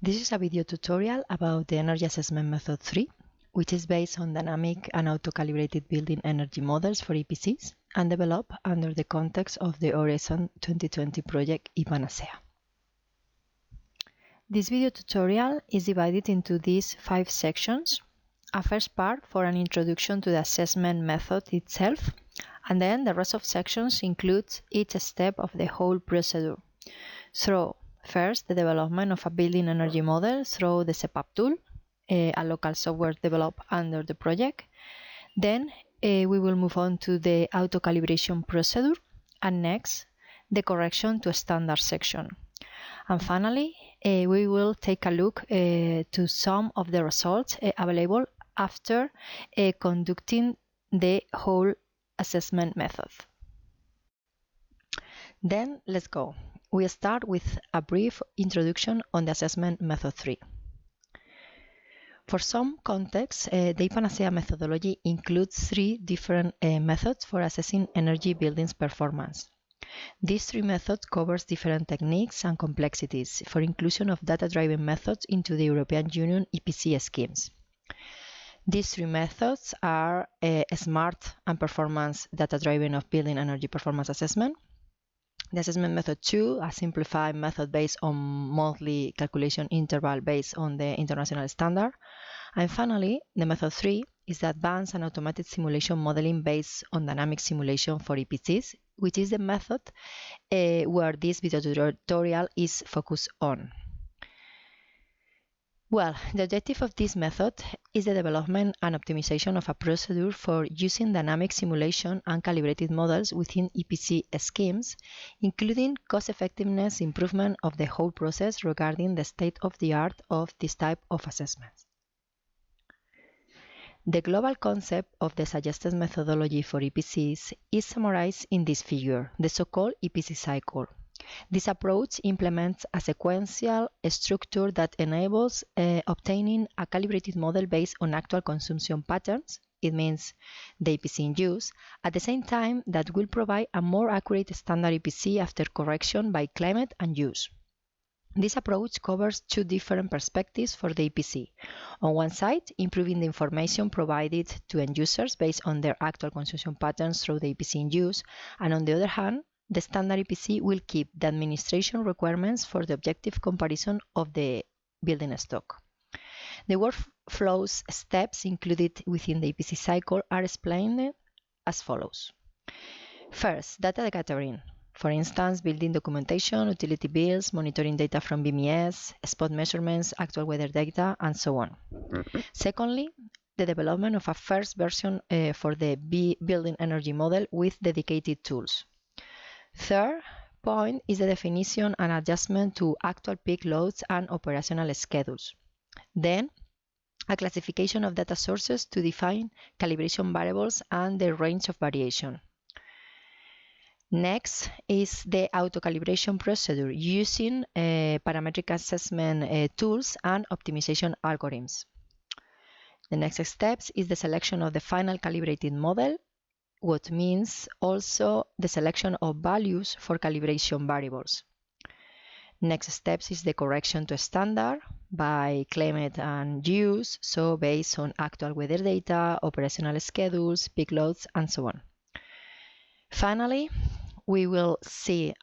This is a video tutorial about the Energy Assessment Method 3, which is based on dynamic and auto-calibrated building energy models for EPCs and developed under the context of the Horizon 2020 project ePANACEA. This video tutorial is divided into these 5 sections. A first part for an introduction to the assessment method itself, and then the rest of sections includes each step of the whole procedure. So, first, the development of a building energy model through the SEPAP tool, a local software developed under the project. Then we will move on to the auto-calibration procedure, and next, the correction to standard section. And finally, we will take a look to some of the results available after conducting the whole assessment method. Then let's go. We start with a brief introduction on the assessment method 3. For some context, the ePANACEA methodology includes 3 different methods for assessing energy buildings performance. These 3 methods covers different techniques and complexities for inclusion of data-driven methods into the European Union EPC schemes. These 3 methods are smart and performance data-driven of building energy performance assessment, the assessment method 2, a simplified method based on monthly calculation interval based on the international standard, and finally, the method 3 is the advanced and automated simulation modeling based on dynamic simulation for EPCs, which is the method where this video tutorial is focused on. Well, the objective of this method is the development and optimization of a procedure for using dynamic simulation and calibrated models within EPC schemes, including cost-effectiveness improvement of the whole process regarding the state-of-the-art of this type of assessments. The global concept of the suggested methodology for EPCs is summarized in this figure, the so-called EPC cycle. This approach implements a sequential structure that enables obtaining a calibrated model based on actual consumption patterns, it means the EPC in use, at the same time that will provide a more accurate standard EPC after correction by climate and use. This approach covers 2 different perspectives for the EPC. On one side, improving the information provided to end users based on their actual consumption patterns through the EPC in use, and on the other hand, the standard EPC will keep the administration requirements for the objective comparison of the building stock. The workflows steps included within the EPC cycle are explained as follows. First, data gathering. For instance, building documentation, utility bills, monitoring data from BEMs, spot measurements, actual weather data, and so on. Secondly, the development of a first version for the building energy model with dedicated tools. Third point is the definition and adjustment to actual peak loads and operational schedules. Then, a classification of data sources to define calibration variables and their range of variation. Next is the auto-calibration procedure using parametric assessment tools and optimization algorithms. The next step is the selection of the final calibrated model, what means also the selection of values for calibration variables. Next steps is the correction to standard by climate and use, so based on actual weather data, operational schedules, peak loads, and so on. Finally, we will see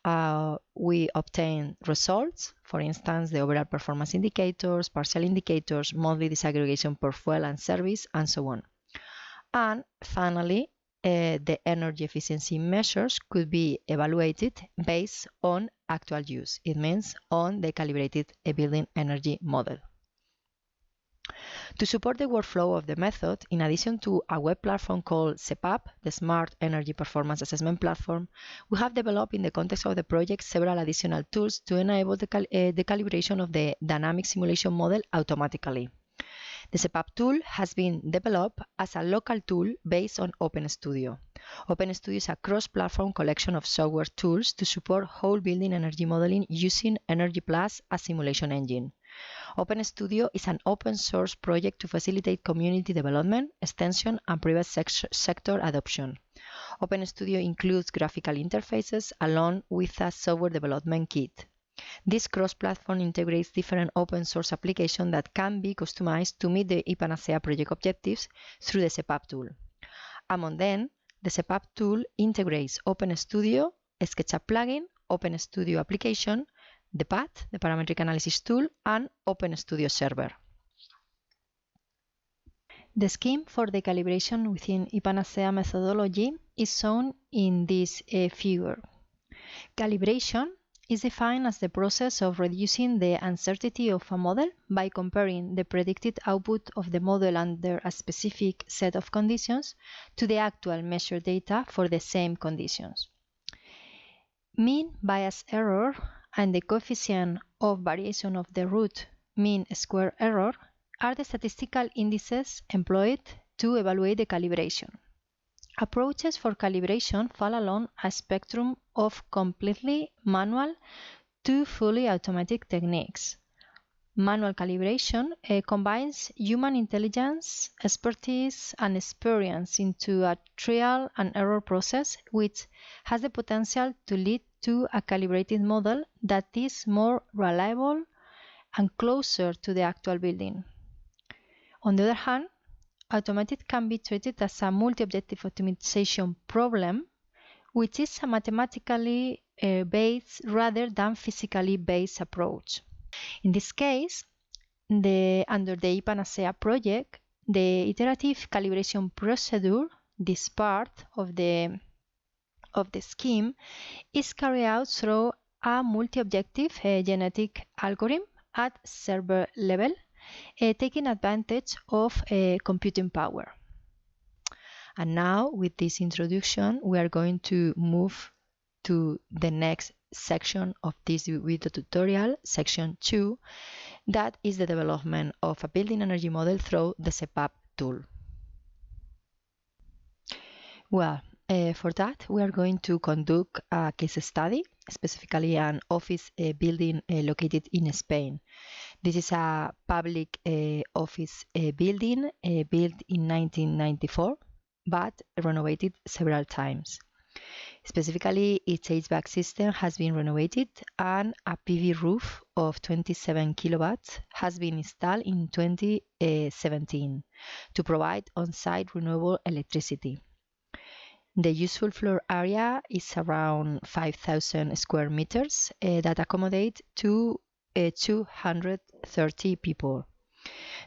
we obtain results, for instance, the overall performance indicators, partial indicators, monthly disaggregation per fuel and service, and so on. And finally, the energy efficiency measures could be evaluated based on actual use. It means on the calibrated building energy model. To support the workflow of the method, in addition to a web platform called SEPAP, the Smart Energy Performance Assessment Platform, we have developed in the context of the project several additional tools to enable the calibration of the dynamic simulation model automatically. The SEPAP tool has been developed as a local tool based on OpenStudio. OpenStudio is a cross-platform collection of software tools to support whole building energy modeling using Energy Plus as simulation engine. OpenStudio is an open-source project to facilitate community development, extension, and private sector adoption. OpenStudio includes graphical interfaces along with a software development kit. This cross-platform integrates different open-source applications that can be customized to meet the ePANACEA project objectives through the SEPAP tool. Among them, the SEPAP tool integrates OpenStudio, a SketchUp plugin, OpenStudio application, the PAT, the parametric analysis tool, and OpenStudio server. The scheme for the calibration within ePANACEA methodology is shown in this figure. Calibration is defined as the process of reducing the uncertainty of a model by comparing the predicted output of the model under a specific set of conditions to the actual measured data for the same conditions. Mean bias error and the coefficient of variation of the root mean square error are the statistical indices employed to evaluate the calibration. Approaches for calibration fall along a spectrum of completely manual to fully automatic techniques. Manual calibration combines human intelligence, expertise, and experience into a trial and error process, which has the potential to lead to a calibrated model that is more reliable and closer to the actual building. On the other hand, automated can be treated as a multi-objective optimization problem, which is a mathematically based rather than physically based approach. In this case, under the ePANACEA project, the iterative calibration procedure, this part of the scheme, is carried out through a multi-objective genetic algorithm at server level, taking advantage of computing power. And now, with this introduction, we are going to move to the next section of this video tutorial, section 2, that is the development of a building energy model through the SEPAP tool. Well, for that, we are going to conduct a case study, specifically an office building located in Spain. This is a public office building built in 1994, but renovated several times. Specifically, its HVAC system has been renovated and a PV roof of 27 kilowatts has been installed in 2017 to provide on-site renewable electricity. The useful floor area is around 5,000 square meters that accommodate to 230 people.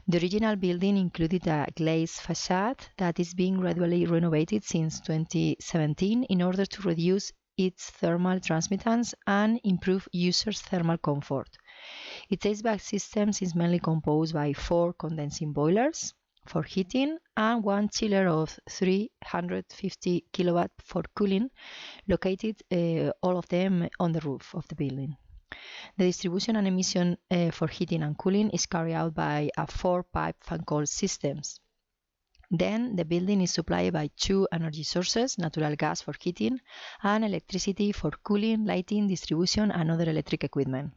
The original building included a glazed facade that is being gradually renovated since 2017 in order to reduce its thermal transmittance and improve users' thermal comfort. Its HVAC system is mainly composed by 4 condensing boilers for heating and 1 chiller of 350 kilowatt for cooling, located all of them on the roof of the building. The distribution and emission for heating and cooling is carried out by a 4-pipe fan coil systems. Then the building is supplied by 2 energy sources, natural gas for heating and electricity for cooling, lighting, distribution and other electric equipment.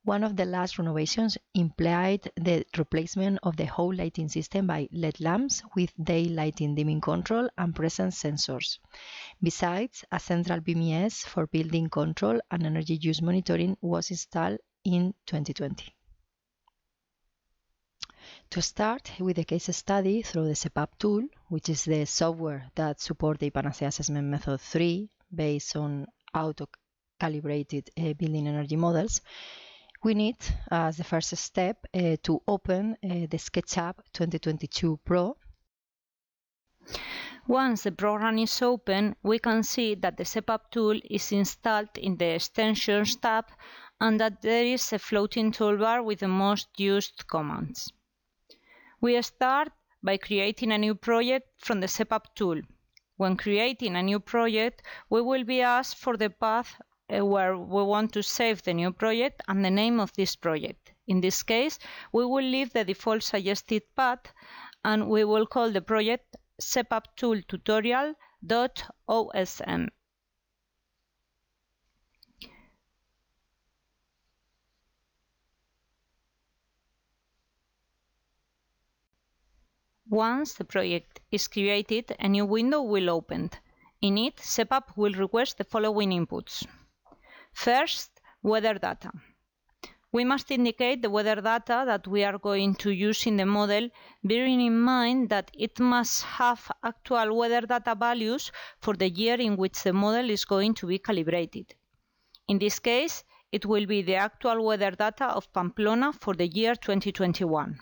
One of the last renovations implied the replacement of the whole lighting system by LED lamps with daylighting dimming control and presence sensors. Besides, a central BEMs for building control and energy use monitoring was installed in 2020. To start with the case study through the SEPAP tool, which is the software that supports the ePANACEA assessment method 3 based on auto-calibrated building energy models, we need, as the first step, to open the SketchUp 2022 Pro. Once the program is open, we can see that the SEPAP tool is installed in the Extensions tab and that there is a floating toolbar with the most used commands. We start by creating a new project from the SEPAP tool. When creating a new project, we will be asked for the path where we want to save the new project and the name of this project. In this case, we will leave the default suggested path and we will call the project SEPAP tool tutorial.osm. Once the project is created, a new window will open. In it, SEPAP will request the following inputs. First, Weather data. We must indicate the weather data that we are going to use in the model, bearing in mind that it must have actual weather data values for the year in which the model is going to be calibrated. In this case, it will be the actual weather data of Pamplona for the year 2021.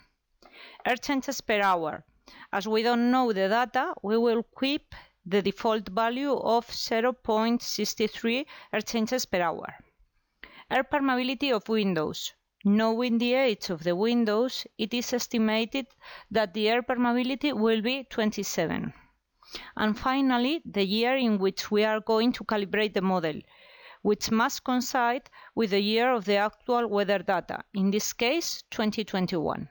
Air changes per hour. As we don't know the data, we will keep the default value of 0.63 air changes per hour. Air permeability of windows. Knowing the age of the windows, it is estimated that the air permeability will be 27. And finally, the year in which we are going to calibrate the model, which must coincide with the year of the actual weather data, in this case 2021.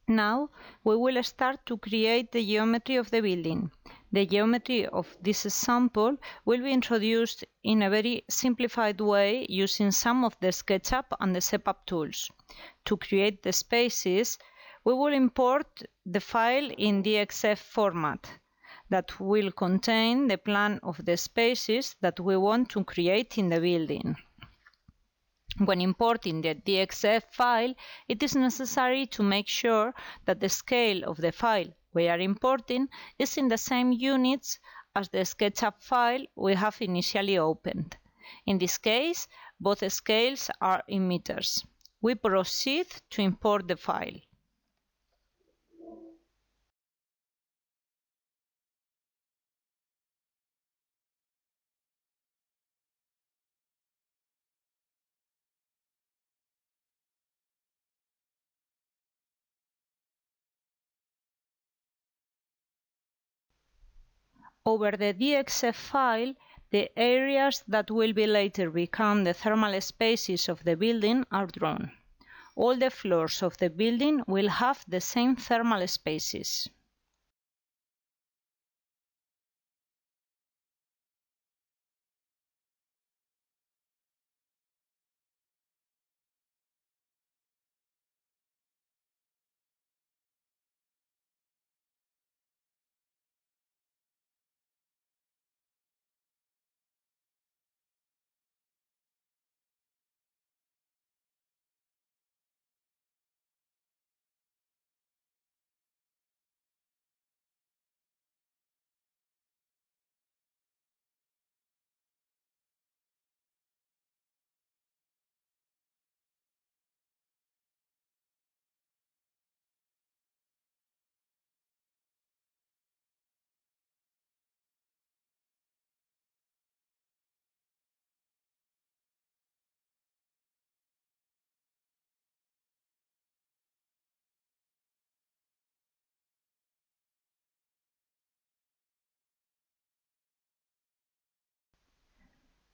Now we will start to create the geometry of the building. The geometry of this sample will be introduced in a very simplified way using some of the SketchUp and the SEPAP tools. To create the spaces, we will import the file in DXF format that will contain the plan of the spaces that we want to create in the building. When importing the DXF file, it is necessary to make sure that the scale of the file we are importing is in the same units as the SketchUp file we have initially opened. In this case, both scales are in meters. We proceed to import the file. Over the DXF file, the areas that will be later become the thermal spaces of the building are drawn. All the floors of the building will have the same thermal spaces.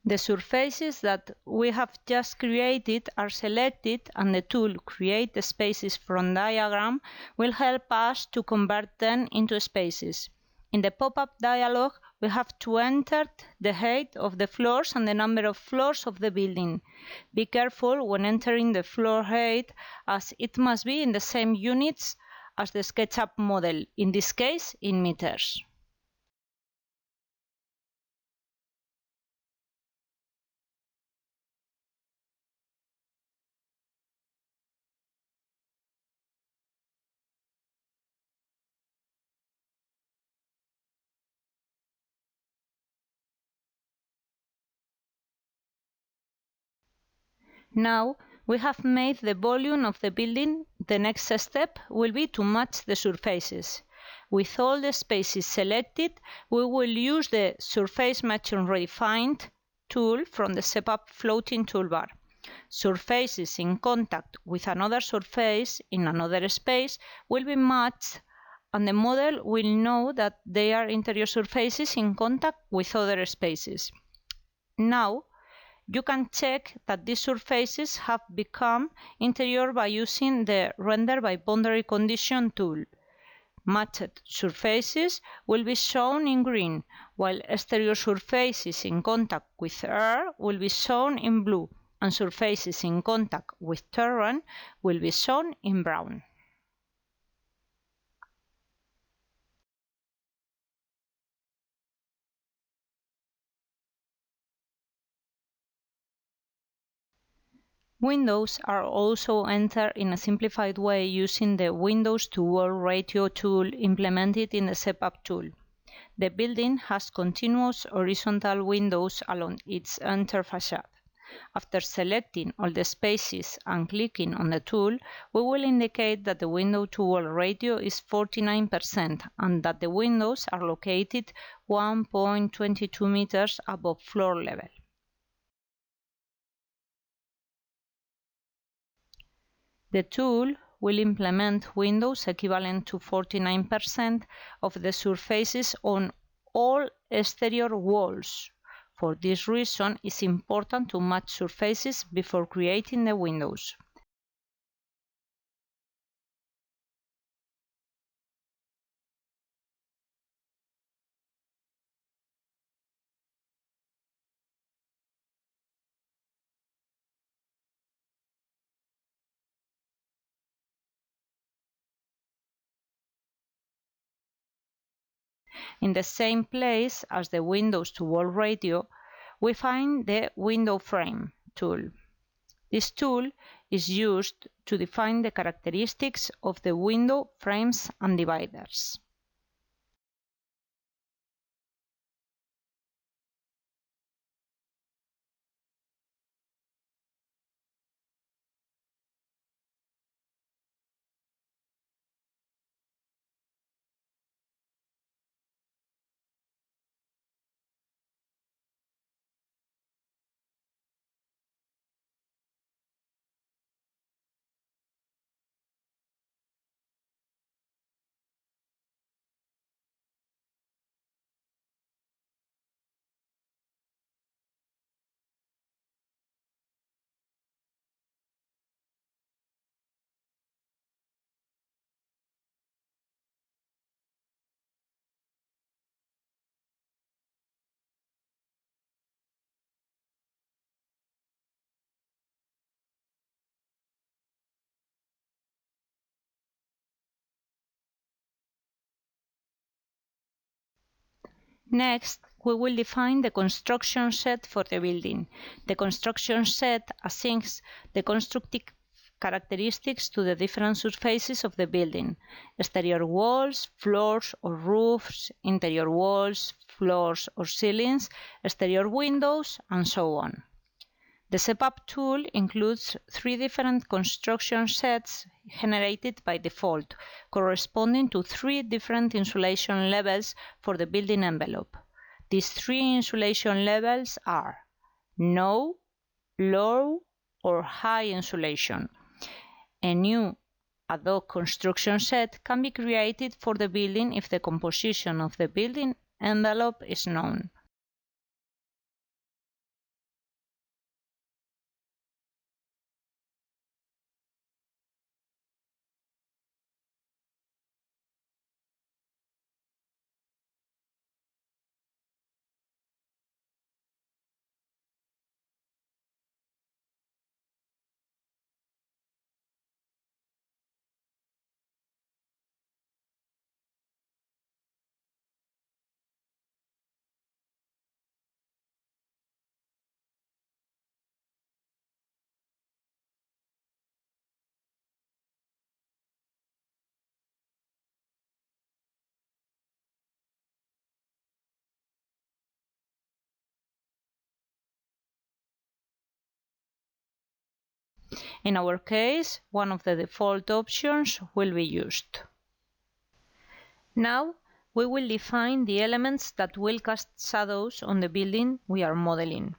The surfaces that we have just created are selected, and the tool Create the Spaces from Diagram will help us to convert them into spaces. In the pop-up dialog, we have to enter the height of the floors and the number of floors of the building. Be careful when entering the floor height, as it must be in the same units as the SketchUp model, in this case in meters. Now we have made the volume of the building. The next step will be to match the surfaces. With all the spaces selected, we will use the Surface Matching Redefined tool from the SEPAP floating toolbar. Surfaces in contact with another surface in another space will be matched, and the model will know that they are interior surfaces in contact with other spaces. Now, you can check that these surfaces have become interior by using the Render by Boundary Condition tool. Matched surfaces will be shown in green, while exterior surfaces in contact with air will be shown in blue, and surfaces in contact with terrain will be shown in brown. Windows are also entered in a simplified way using the Windows to Wall ratio tool implemented in the SEPAP tool. The building has continuous horizontal windows along its entire facade. After selecting all the spaces and clicking on the tool, we will indicate that the window to wall ratio is 49% and that the windows are located 1.22 meters above floor level. The tool will implement windows equivalent to 49% of the surfaces on all exterior walls. For this reason, it's important to match surfaces before creating the windows. In the same place as the windows to wall ratio, we find the window frame tool. This tool is used to define the characteristics of the window frames and dividers. Next, we will define the construction set for the building. The construction set assigns the constructive characteristics to the different surfaces of the building: exterior walls, floors or roofs, interior walls, floors or ceilings, exterior windows, and so on. The SEPAP tool includes 3 different construction sets generated by default, corresponding to 3 different insulation levels for the building envelope. These 3 insulation levels are no, low, or high insulation. A new ad hoc construction set can be created for the building if the composition of the building envelope is known. In our case, one of the default options will be used. Now, we will define the elements that will cast shadows on the building we are modeling.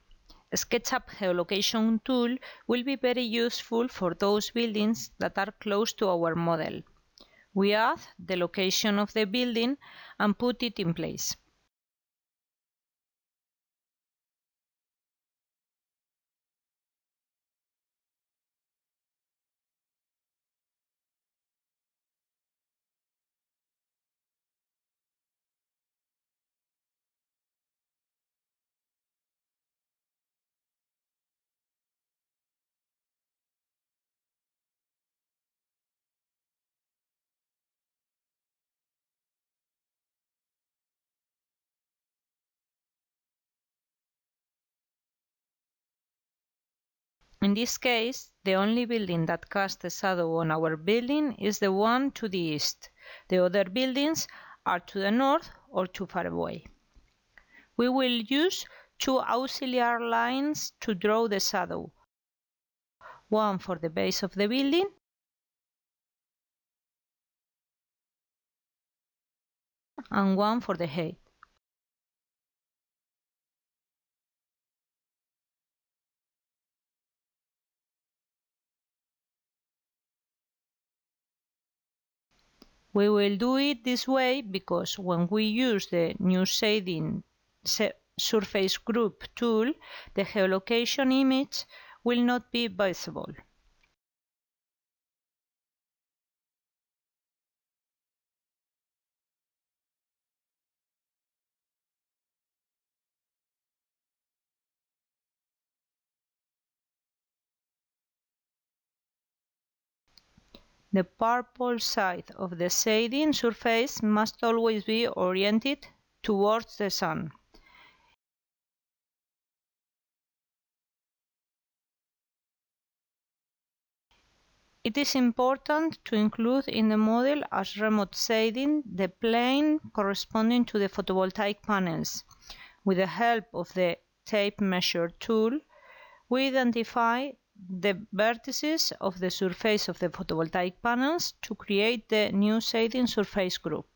SketchUp geolocation tool will be very useful for those buildings that are close to our model. We add the location of the building and put it in place. In this case, the only building that casts a shadow on our building is the one to the east. The other buildings are to the north or too far away. We will use two auxiliary lines to draw the shadow, one for the base of the building and one for the height. We will do it this way because when we use the new shading surface group tool, the geolocation image will not be visible. The purple side of the shading surface must always be oriented towards the sun. It is important to include in the model as remote shading the plane corresponding to the photovoltaic panels. With the help of the tape measure tool, we identify the vertices of the surface of the photovoltaic panels to create the new shading surface group.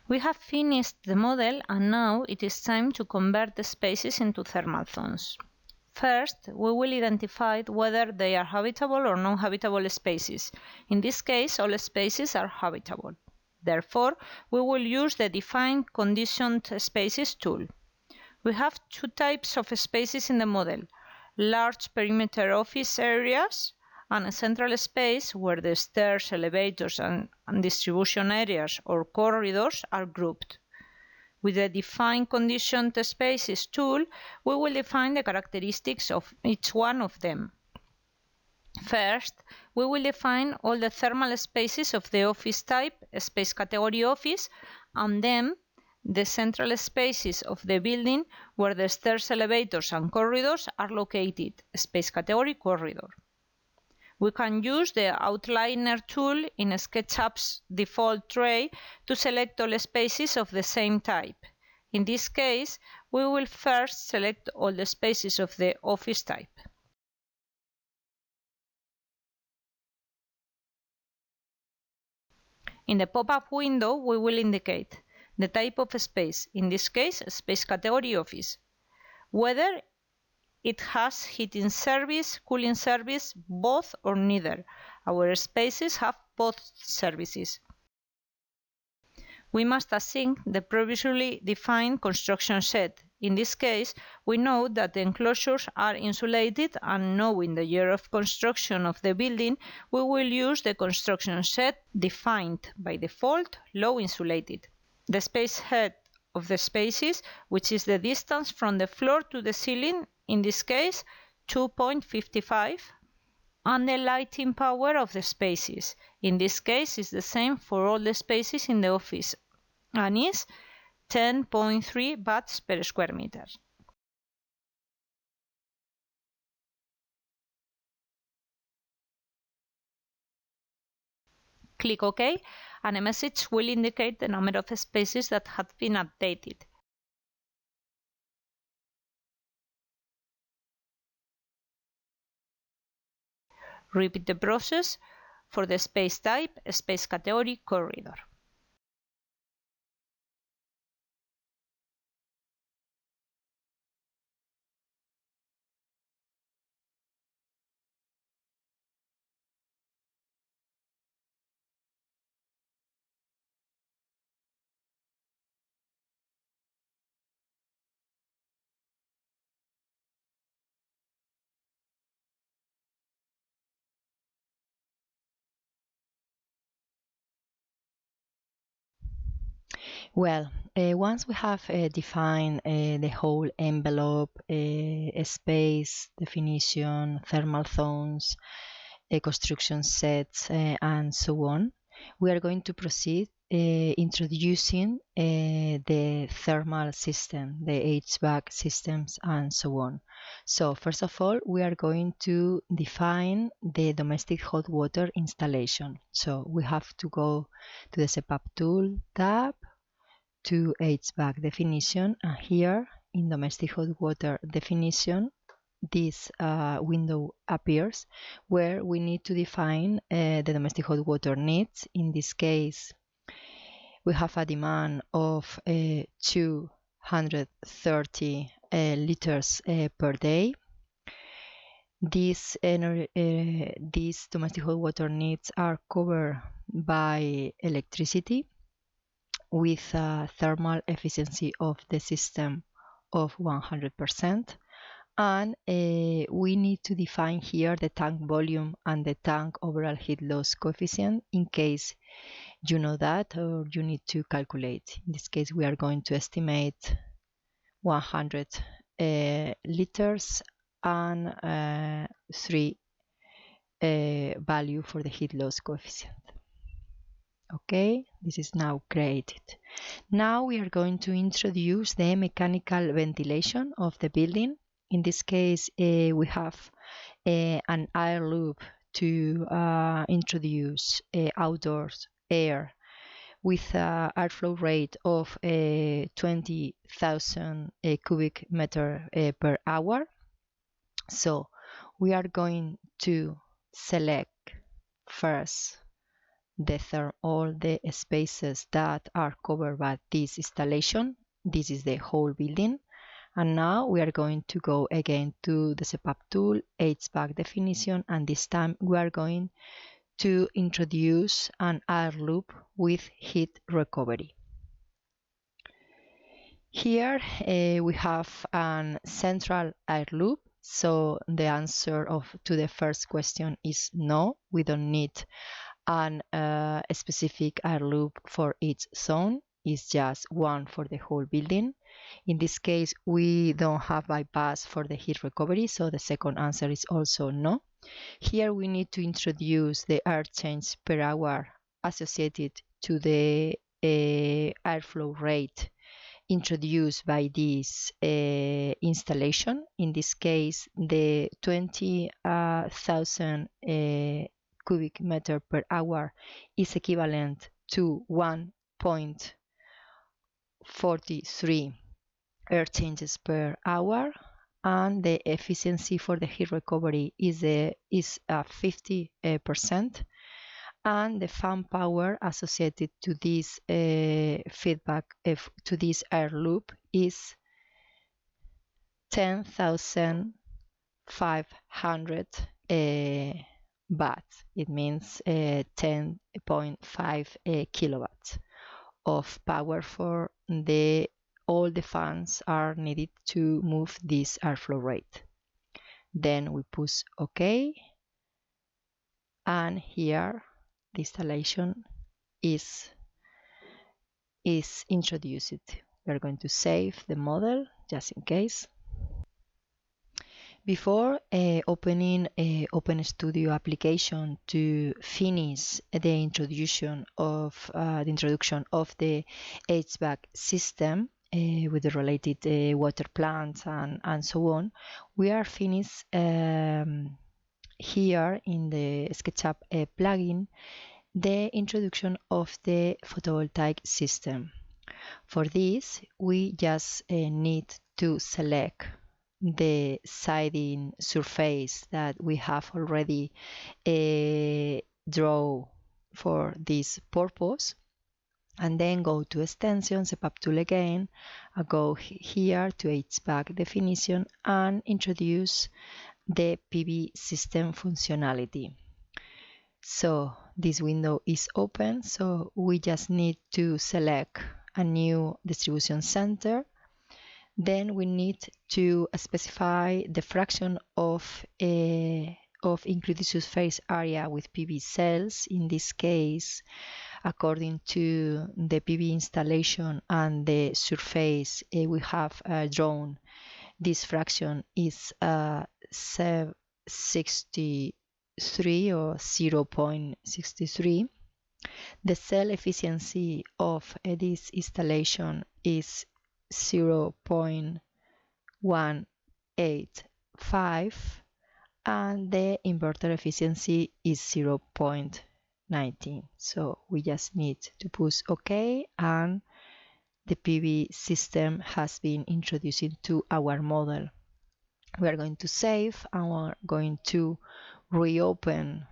We have finished the model and now it is time to convert the spaces into thermal zones. First, we will identify whether they are habitable or non-habitable spaces. In this case, all spaces are habitable. Therefore, we will use the Define Conditioned Spaces tool. We have two types of spaces in the model: large perimeter office areas and a central space where the stairs, elevators, and distribution areas or corridors are grouped. With the Define Conditioned Spaces tool, we will define the characteristics of each one of them. First, we will define all the thermal spaces of the office type, space category office, and then the central spaces of the building where the stairs, elevators, and corridors are located, space category corridor. We can use the Outliner tool in SketchUp's default tray to select all spaces of the same type. In this case, we will first select all the spaces of the office type. In the pop-up window, we will indicate the type of space, in this case, space category office, whether it has heating service, cooling service, both or neither. Our spaces have both services. We must assign the previously defined construction set. In this case, we know that the enclosures are insulated, and knowing the year of construction of the building, we will use the construction set defined by default low insulated. The space head of the spaces, which is the distance from the floor to the ceiling, in this case 2.55, and the lighting power of the spaces. In this case is the same for all the spaces in the office and is 10.3 watts per square meter. Click OK and a message will indicate the number of spaces that have been updated. Repeat the process for the space type, space category, corridor. Well, once we have defined the whole envelope, space, definition, thermal zones, construction sets, and so on, we are going to proceed introducing the thermal system, the HVAC systems, and so on. So first of all, we are going to define the domestic hot water installation. So we have to go to the SEPAP tool tab, to HVAC definition, and here in domestic hot water definition, this window appears where we need to define the domestic hot water needs. In this case, we have a demand of 230 liters per day. These domestic hot water needs are covered by electricity with a thermal efficiency of the system of 100%. And we need to define here the tank volume and the tank overall heat loss coefficient in case you know that or you need to calculate. In this case, we are going to estimate 100 liters and 3 value for the heat loss coefficient. Okay, this is now created. Now we are going to introduce the mechanical ventilation of the building. In this case, we have an air loop to introduce outdoors air with an airflow rate of 20,000 cubic meter per hour. So we are going to select first all the spaces that are covered by this installation. This is the whole building. And now we are going to go again to the SEPAP tool, HVAC definition, and this time we are going to introduce an air loop with heat recovery. Here we have a central air loop, so the answer to the first question is no. We don't need a specific air loop for each zone. It's just one for the whole building. In this case, we don't have bypass for the heat recovery, so the second answer is also no. Here we need to introduce the air change per hour associated to the airflow rate introduced by this installation. In this case, the 20,000 cubic meter per hour is equivalent to 1.43 air changes per hour, and the efficiency for the heat recovery is 50%, and the fan power associated to this feedback to this air loop is 10,500 watts. It means 10.5 kilowatts of power for all the fans are needed to move this airflow rate. Then we push OK, and here the installation is introduced. We are going to save the model just in case. Before opening OpenStudio application to finish the introduction of the HVAC system with the related water plants and so on, we are finished here in the SketchUp plugin the introduction of the photovoltaic system. For this, we just need to select the siding surface that we have already drawn for this purpose, and then go to extension, SEPAP tool again, go here to HVAC definition and introduce the PV system functionality. So this window is open, so we just need to select a new distribution center. Then we need to specify the fraction of included surface area with PV cells. In this case, according to the PV installation and the surface we have drawn, this fraction is 63 or 0.63. The cell efficiency of this installation is 0.185 and the inverter efficiency is 0.19. So we just need to push OK and the PV system has been introduced into our model. We are going to save and we're going to reopen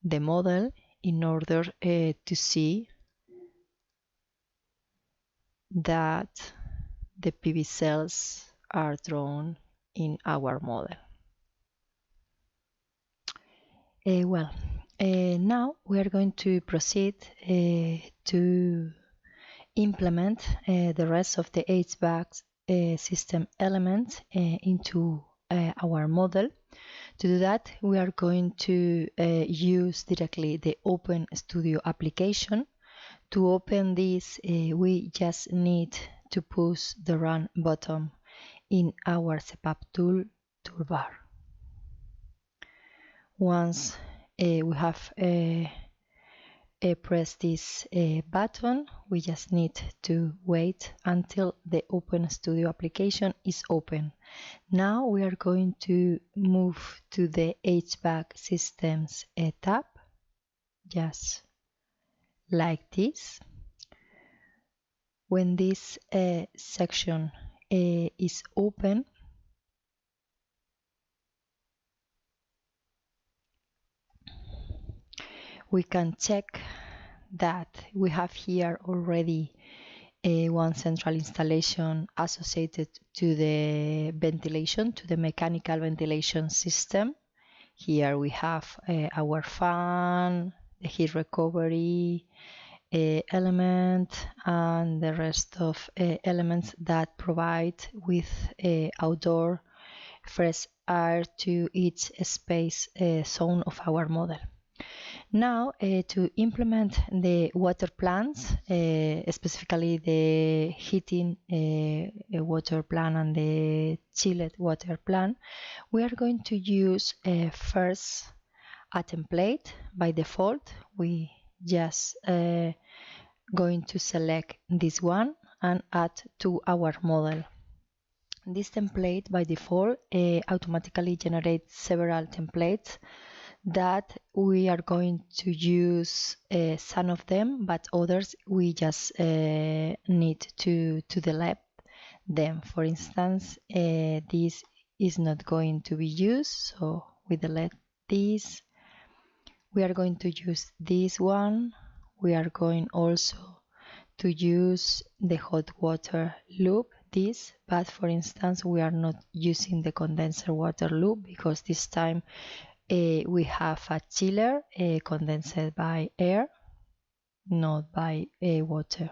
the model in order to see that the PV cells are drawn in our model. Now we are going to proceed to implement the rest of the HVAC system elements into our model. To do that, we are going to use directly the OpenStudio application. To open this, we just need to push the Run button in our SEPAP toolbar. Once we have pressed this button, we just need to wait until the OpenStudio application is open. Now we are going to move to the HVAC Systems tab, just like this. When this section is open, we can check that we have here already one central installation associated to the ventilation, to the mechanical ventilation system. Here we have our fan, the heat recovery element, and the rest of elements that provide with outdoor fresh air to each space zone of our model. Now, to implement the water plans, specifically the heating water plan and the chilled water plan, we are going to use first a template. By default, we just going to select this one and add to our model. This template by default automatically generates several templates that we are going to use some of them, but others we just need to delete them. For instance, this is not going to be used, so we delete this. We are going to use this one. We are going also to use the hot water loop, this, but for instance we are not using the condenser water loop because this time we have a chiller condensed by air, not by water.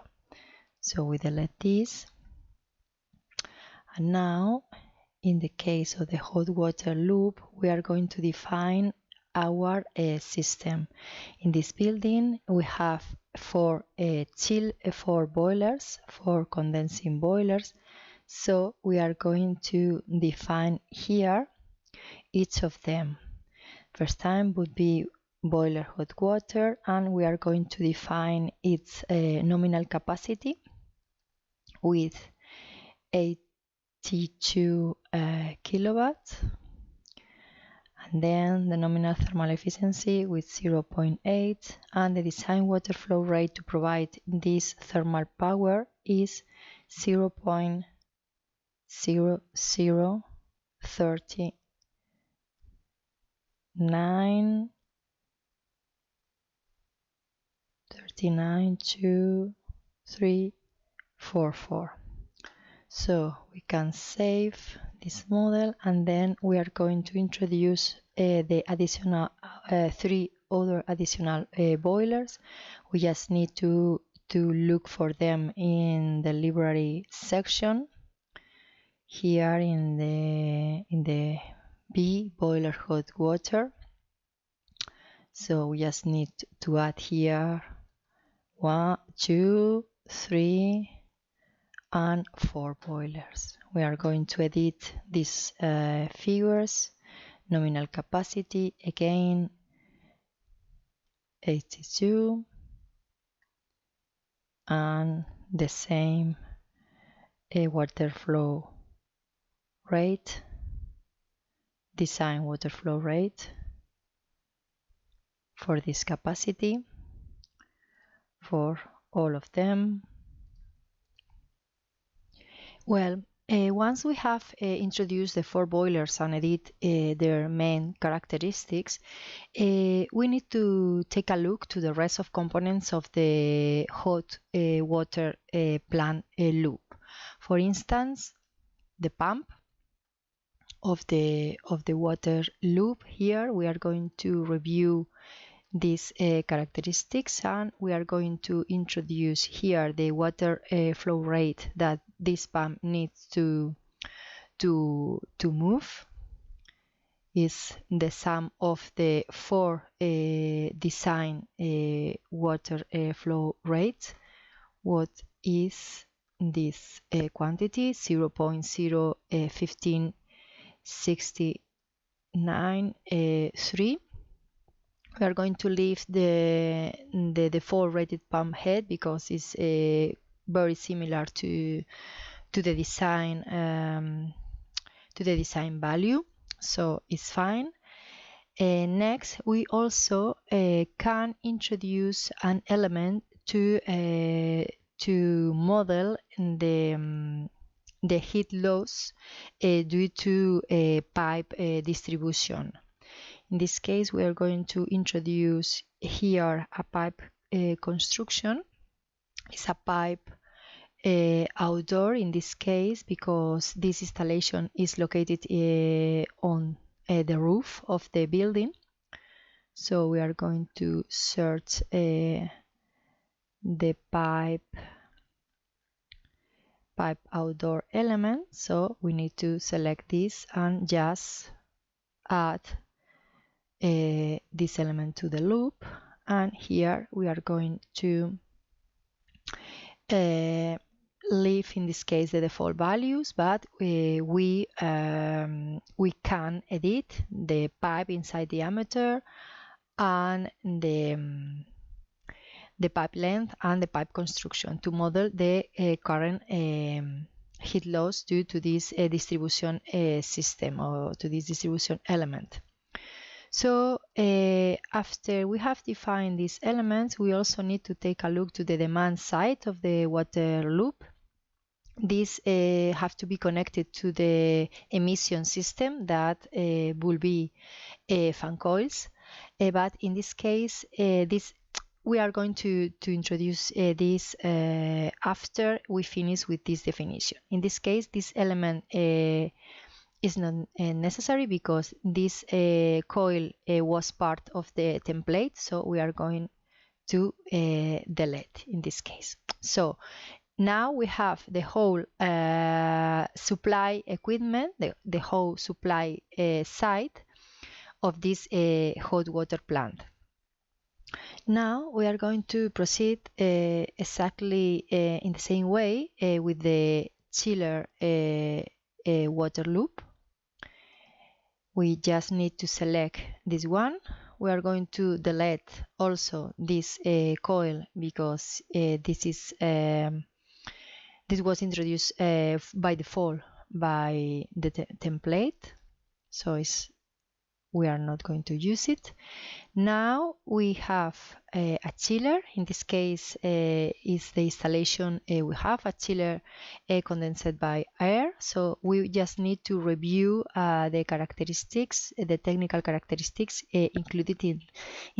So we delete this. And now, in the case of the hot water loop, we are going to define our system. In this building, we have four boilers, 4 condensing boilers. So we are going to define here each of them. First time would be boiler hot water, and we are going to define its nominal capacity with 82 kilowatts, and then the nominal thermal efficiency with 0.8, and the design water flow rate to provide this thermal power is 0.0039 2344. So we can save this model, and then we are going to introduce the additional 3 other additional boilers. We just need to look for them in the library section here in the B boiler hot water. So we just need to add here 1, 2, 3, and 4 boilers. We are going to edit these figures. Nominal capacity, again 82, and the same water flow rate, design water flow rate for this capacity for all of them. Well, once we have introduced the 4 boilers and edit their main characteristics, we need to take a look to the rest of components of the hot water plant loop. For instance, the pump of the water loop. Here we are going to review these characteristics, and we are going to introduce here the water flow rate that this pump needs to move. Is the sum of the 4 design water flow rates. What is this quantity? 0.01569.3. We are going to leave the default rated pump head because it's very similar to the design value, so it's fine. Next, we also can introduce an element to model the heat loss due to pipe distribution. In this case, we are going to introduce here a pipe construction. It's a pipe outdoor in this case because this installation is located on the roof of the building. So we are going to search the pipe outdoor element. So we need to select this and just add this element to the loop, and here we are going to leave in this case the default values, but we can edit the pipe inside diameter and the pipe length and the pipe construction to model the current heat loss due to this distribution system or to this distribution element. So after we have defined these elements, we also need to take a look to the demand side of the water loop. These have to be connected to the emission system that will be fan coils. But in this case, we are going to introduce this after we finish with this definition. In this case, this element is not necessary because this coil was part of the template, so we are going to delete in this case. So now we have the whole supply equipment, the whole supply side of this hot water plant. Now we are going to proceed exactly in the same way with the chiller water loop. We just need to select this one. We are going to delete also this coil because this was introduced by default by the template, so we are not going to use it. Now we have a chiller. In this case is the installation. We have a chiller condensed by air, so we just need to review the characteristics, the technical characteristics included in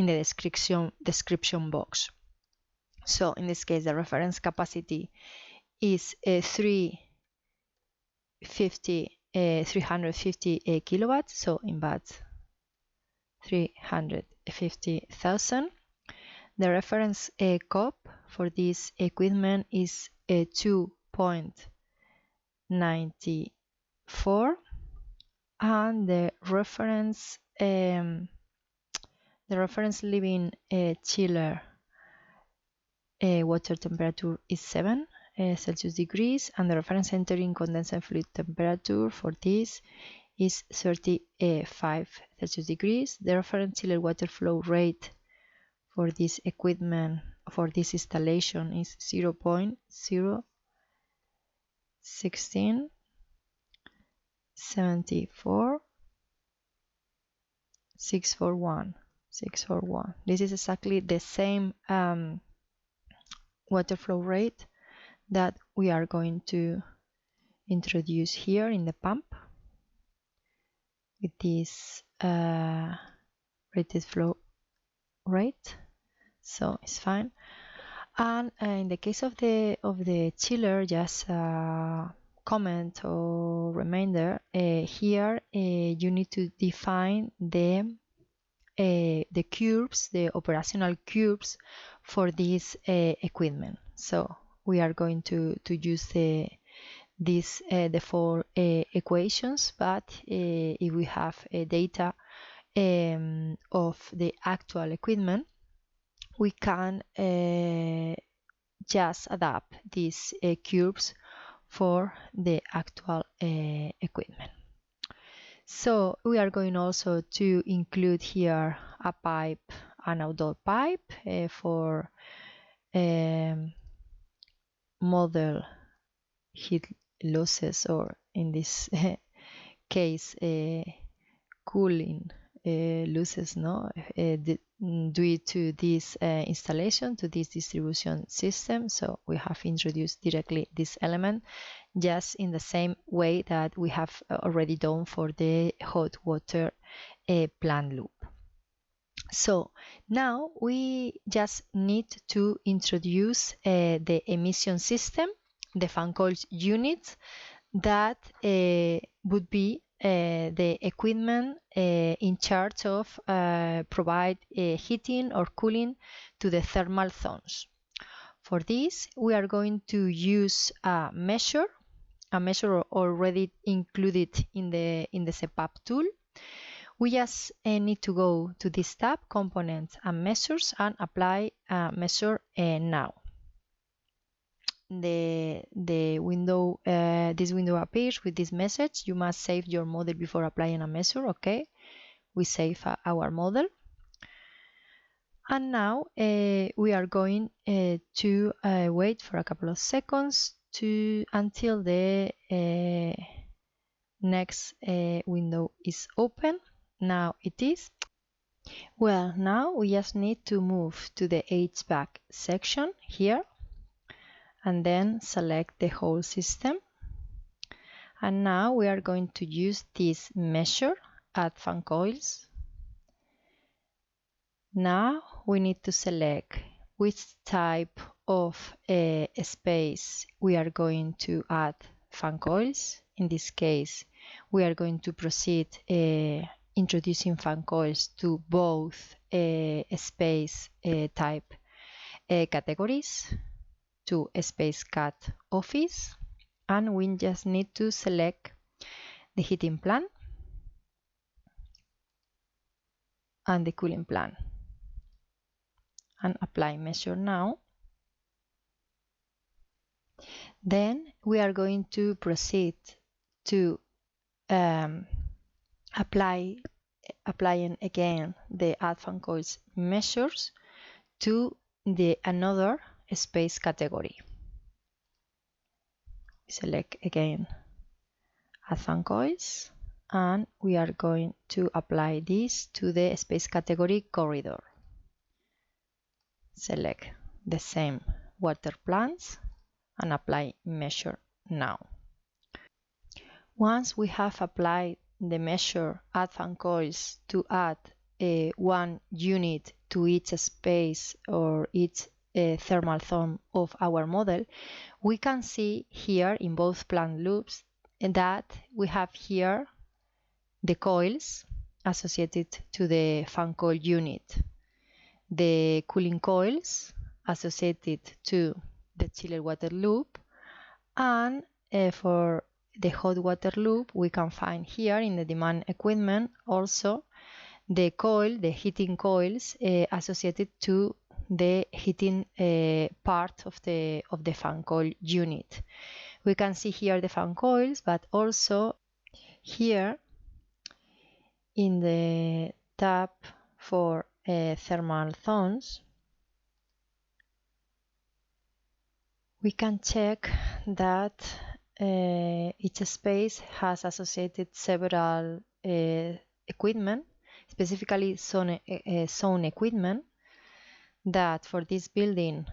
the description box. So in this case, the reference capacity is 350 kilowatts, so in watts 350,000. The reference COP for this equipment is 2.94, and the reference living chiller water temperature is 7 Celsius degrees, and the reference entering condensate fluid temperature for this is 35 Celsius degrees. The reference chiller water flow rate for this equipment, for this installation, is 0.01674 641. This is exactly the same water flow rate that we are going to introduce here in the pump with this rated flow rate, so it's fine. And in the case of the chiller, just comment or reminder, here you need to define the curves, the operational curves for this equipment. So we are going to use the four equations, but if we have data of the actual equipment, we can just adapt these curves for the actual equipment. So we are going also to include here a pipe, an outdoor pipe for model heat losses, or in this case cooling losses, no, due to this installation, to this distribution system. So we have introduced directly this element, just in the same way that we have already done for the hot water plant loop. So now we just need to introduce the emission system, the fan coils unit, that would be the equipment in charge of provide heating or cooling to the thermal zones. For this, we are going to use a measure already included in the SEPAP tool. We just need to go to this tab, Components and Measures, and apply a measure now. The window, this window appears with this message: you must save your model before applying a measure. Okay, we save our model, and now we are going to wait for a couple of seconds until the next window is open. Now it is. Well, now we just need to move to the HVAC section here, and then select the whole system. And now we are going to use this measure, add fan coils. Now we need to select which type of space we are going to add fan coils. In this case, we are going to proceed introducing fan coils to both space type categories, to space cat office, and we just need to select the heating plan and the cooling plan and apply measure now. Then we are going to proceed to applying again the add fan coils measures to the another space category. Select again add fan coils, and we are going to apply this to the space category corridor. Select the same water plants and apply measure now. Once we have applied the measure add fan coils to add one unit to each space or each thermal zone of our model, we can see here in both plant loops that we have here the coils associated to the fan coil unit, the cooling coils associated to the chiller water loop, and for the hot water loop we can find here in the demand equipment also the heating coils associated to the heating part of the fan coil unit. We can see here the fan coils, but also here in the tab for thermal zones, we can check that each space has associated several equipment, specifically zone equipment, that for this building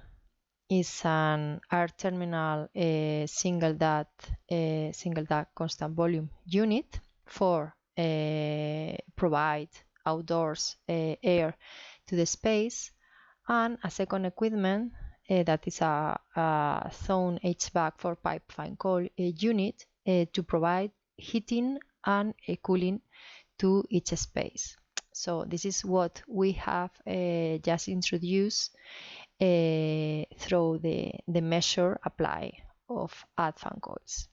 is an air terminal single duct constant volume unit for provide outdoors air to the space, and a second equipment that is a zone HVAC for pipe fan coil unit to provide heating and cooling to each space. So this is what we have just introduced through the measure apply of add fan coils.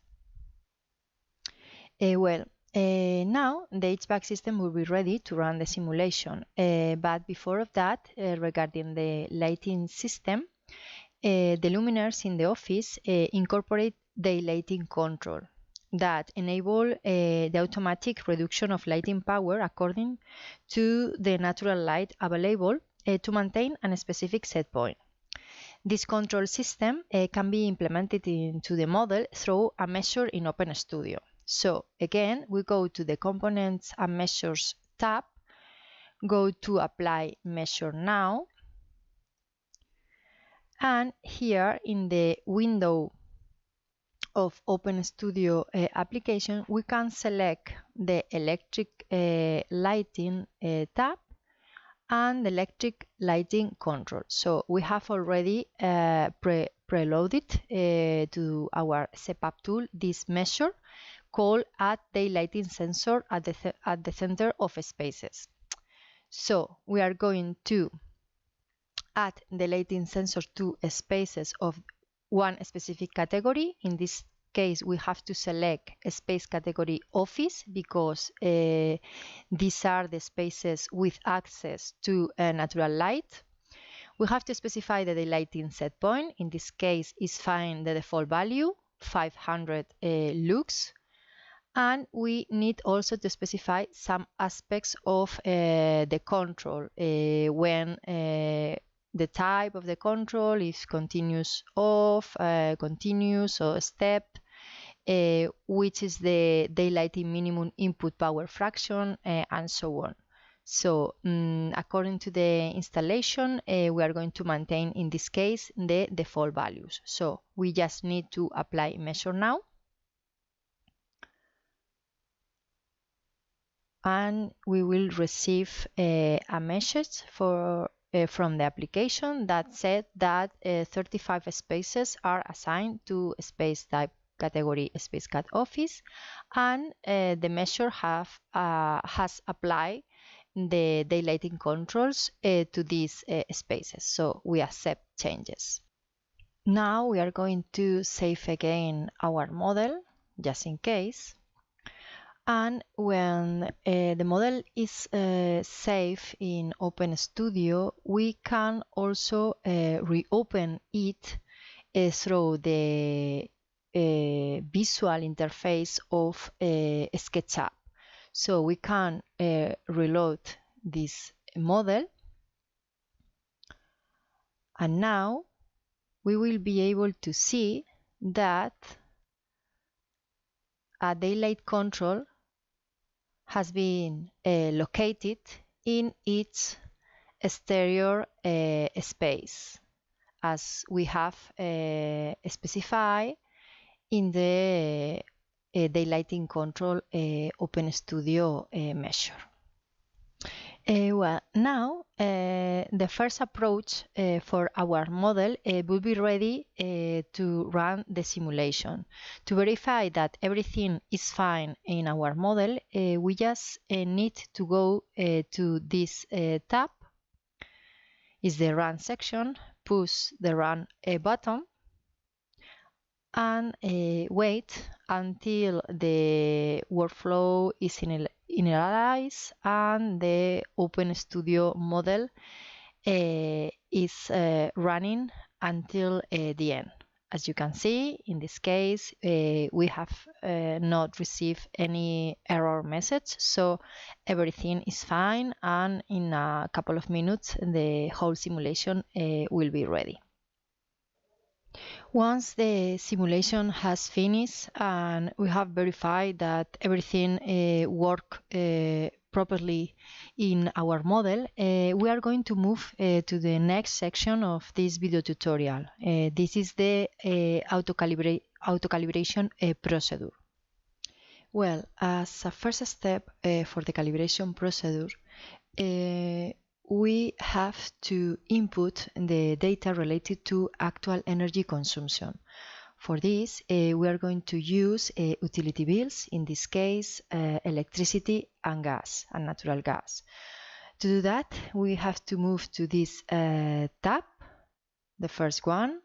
Now the HVAC system will be ready to run the simulation, but before of that, regarding the lighting system, the luminaires in the office incorporate the lighting control that enable the automatic reduction of lighting power according to the natural light available to maintain a specific set point. This control system can be implemented into the model through a measure in OpenStudio. So again, we go to the Components and Measures tab, go to Apply Measure Now, and here in the window of OpenStudio application, we can select the electric lighting tab and the electric lighting control. So we have already preloaded to our SEPAP tool this measure called Add Daylighting Sensor at the center of spaces. So we are going to add the lighting sensor to spaces of one specific category. In this case, we have to select a space category office because these are the spaces with access to natural light. We have to specify the daylighting set point. In this case, is fine the default value, 500 lux. And we need also to specify some aspects of the control when the type of the control is continuous off, continuous or step, which is the daylighting minimum input power fraction, and so on. So according to the installation, we are going to maintain in this case the default values. So we just need to apply measure now. And we will receive a message from the application that said that 35 spaces are assigned to space type category space cat office, and the measure has applied the daylighting controls to these spaces. So we accept changes. Now we are going to save again our model just in case. And when the model is saved in OpenStudio, we can also reopen it through the visual interface of SketchUp. So we can reload this model, and now we will be able to see that a daylight control has been located in its exterior space, as we have specified in the daylighting control OpenStudio measure. Now the first approach for our model will be ready to run the simulation. To verify that everything is fine in our model, we just need to go to this tab, is the Run section, push the Run button, and wait until the workflow is initialized and the OpenStudio model is running until the end. As you can see, in this case, we have not received any error message, so everything is fine, and in a couple of minutes the whole simulation will be ready. Once the simulation has finished and we have verified that everything works properly in our model, we are going to move to the next section of this video tutorial. This is the auto-calibration procedure. Well, as a first step for the calibration procedure, we have to input the data related to actual energy consumption. For this, we are going to use utility bills, in this case, electricity and gas, and natural gas. To do that, we have to move to this tab, the first one,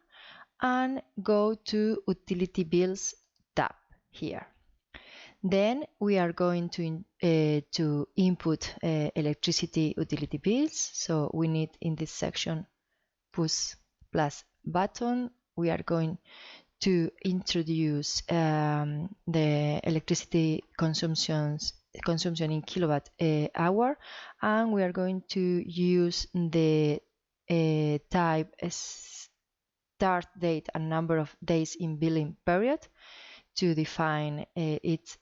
and go to Utility Bills tab here. Then we are going to input electricity utility bills. So we need in this section push plus button. We are going to introduce the electricity consumption in kilowatt hour, and we are going to use the type start date and number of days in billing period to define its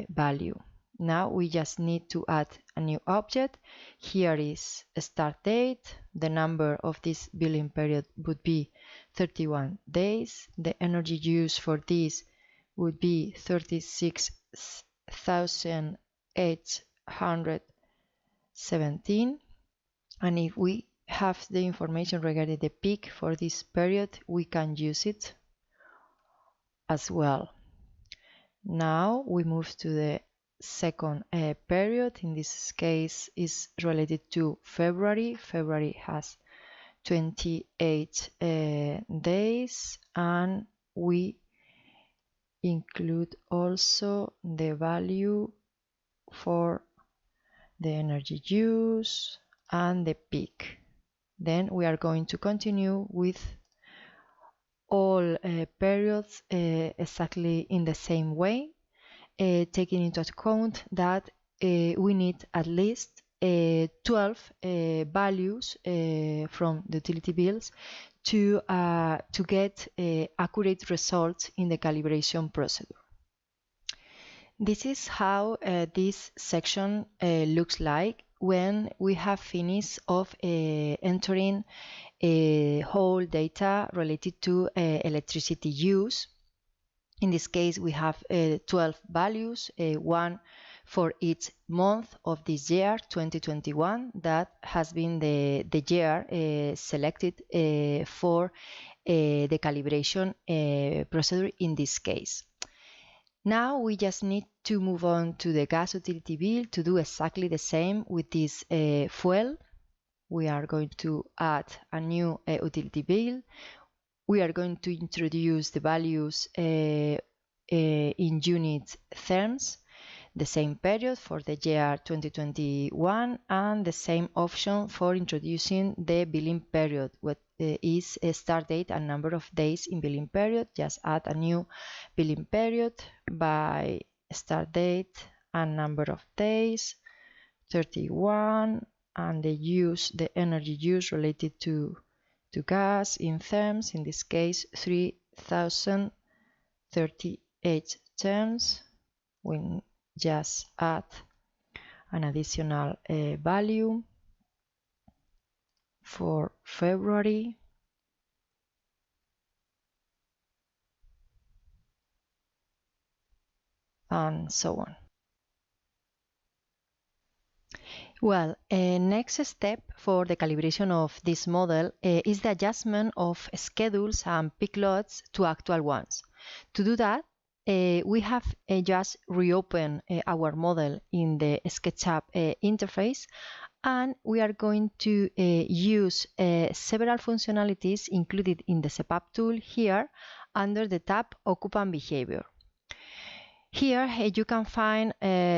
value. Now we just need to add a new object. Here is a start date. The number of this billing period would be 31 days. The energy used for this would be 36,817. And if we have the information regarding the peak for this period, we can use it as well. Now we move to the second period. In this case is related to February. February has 28 days, and we include also the value for the energy use and the peak. Then we are going to continue with all periods exactly in the same way, taking into account that we need at least 12 values from the utility bills to get accurate results in the calibration procedure. This is how this section looks like when we have finished of entering whole data related to electricity use. In this case, we have 12 values, one for each month of this year, 2021, that has been the year selected for the calibration procedure in this case. Now we just need to move on to the gas utility bill to do exactly the same with this fuel. We are going to add a new utility bill. We are going to introduce the values in unit terms, the same period for the year 2021, and the same option for introducing the billing period, what is a start date and number of days in billing period. Just add a new billing period by start date and number of days, 31, and the energy use related to gas in terms, in this case 3038 terms. We just add an additional value for February, and so on. Well, next step for the calibration of this model is the adjustment of schedules and peak loads to actual ones. To do that, we have just reopened our model in the SketchUp interface, and we are going to use several functionalities included in the SEPAP tool here under the tab Occupant Behavior. Here you can find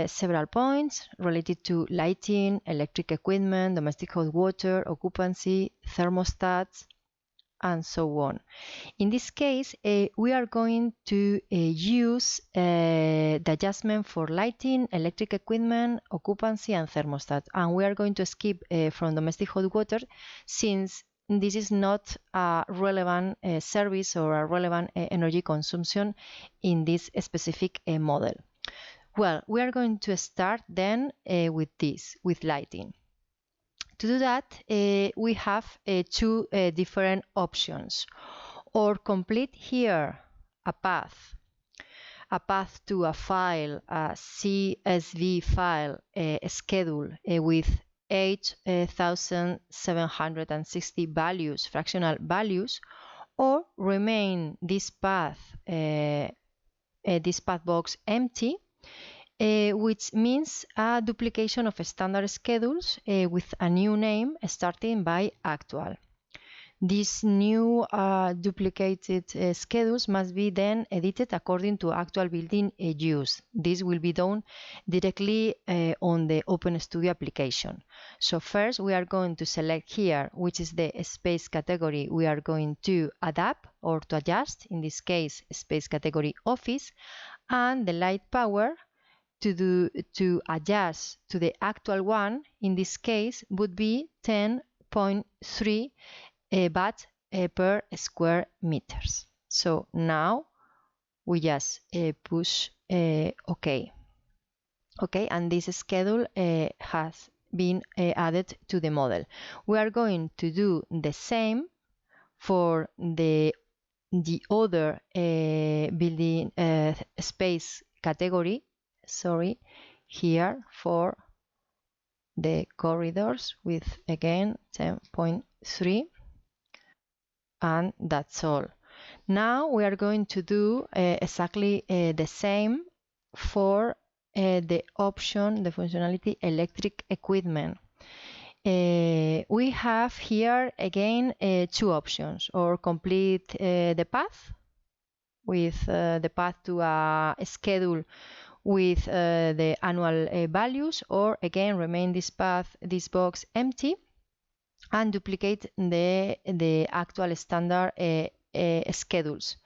several points related to lighting, electric equipment, domestic hot water, occupancy, thermostats, and so on. In this case, we are going to use the adjustment for lighting, electric equipment, occupancy, and thermostat. And we are going to skip from domestic hot water since this is not a relevant service or a relevant energy consumption in this specific model. Well, we are going to start then with lighting. To do that, we have two different options. Or complete here a path to a file, a CSV file, a schedule with 8,760 values, fractional values, or remain this path box empty, which means a duplication of standard schedules with a new name starting by actual. These new duplicated schedules must be then edited according to actual building use. This will be done directly on the OpenStudio application. So first we are going to select here which is the space category we are going to adapt or to adjust, in this case space category office, and the light power to adjust to the actual one, in this case would be 10.3 watt per square meters. So now we just push OK. Okay, and this schedule has been added to the model. We are going to do the same for the other building space category, here for the corridors with again 10.3, and that's all. Now we are going to do exactly the same for the option, the functionality electric equipment. We have here again two options, or complete the path with the path to a schedule with the annual values, or again remain this path, this box empty, and duplicate the actual standard schedules.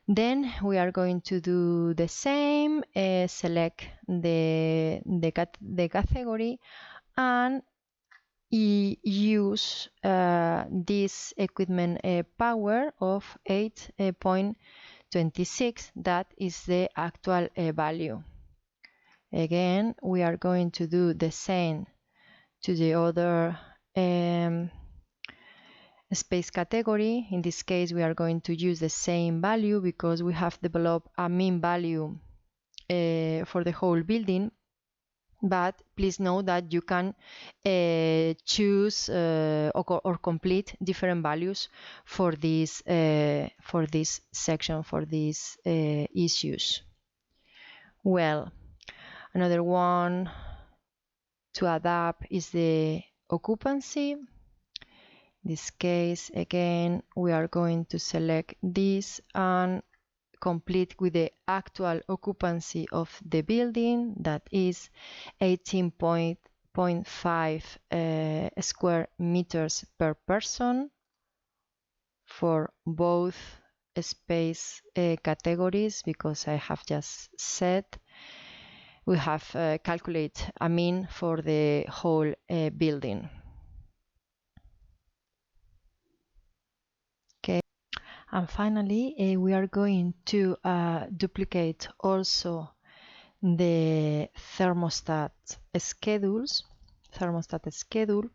Then we are going to do the same, select the category and use this equipment power of 8.26, that is the actual value. Again, we are going to do the same to the other space category. In this case, we are going to use the same value because we have developed a mean value for the whole building. But please know that you can choose or complete different values for this section, for these issues. Well, another one to adapt is the occupancy. In this case, again, we are going to select this and complete with the actual occupancy of the building, that is 18.5 square meters per person for both space categories, because I have just said we have calculate a mean for the whole building. Okay, and finally we are going to duplicate also the thermostat schedule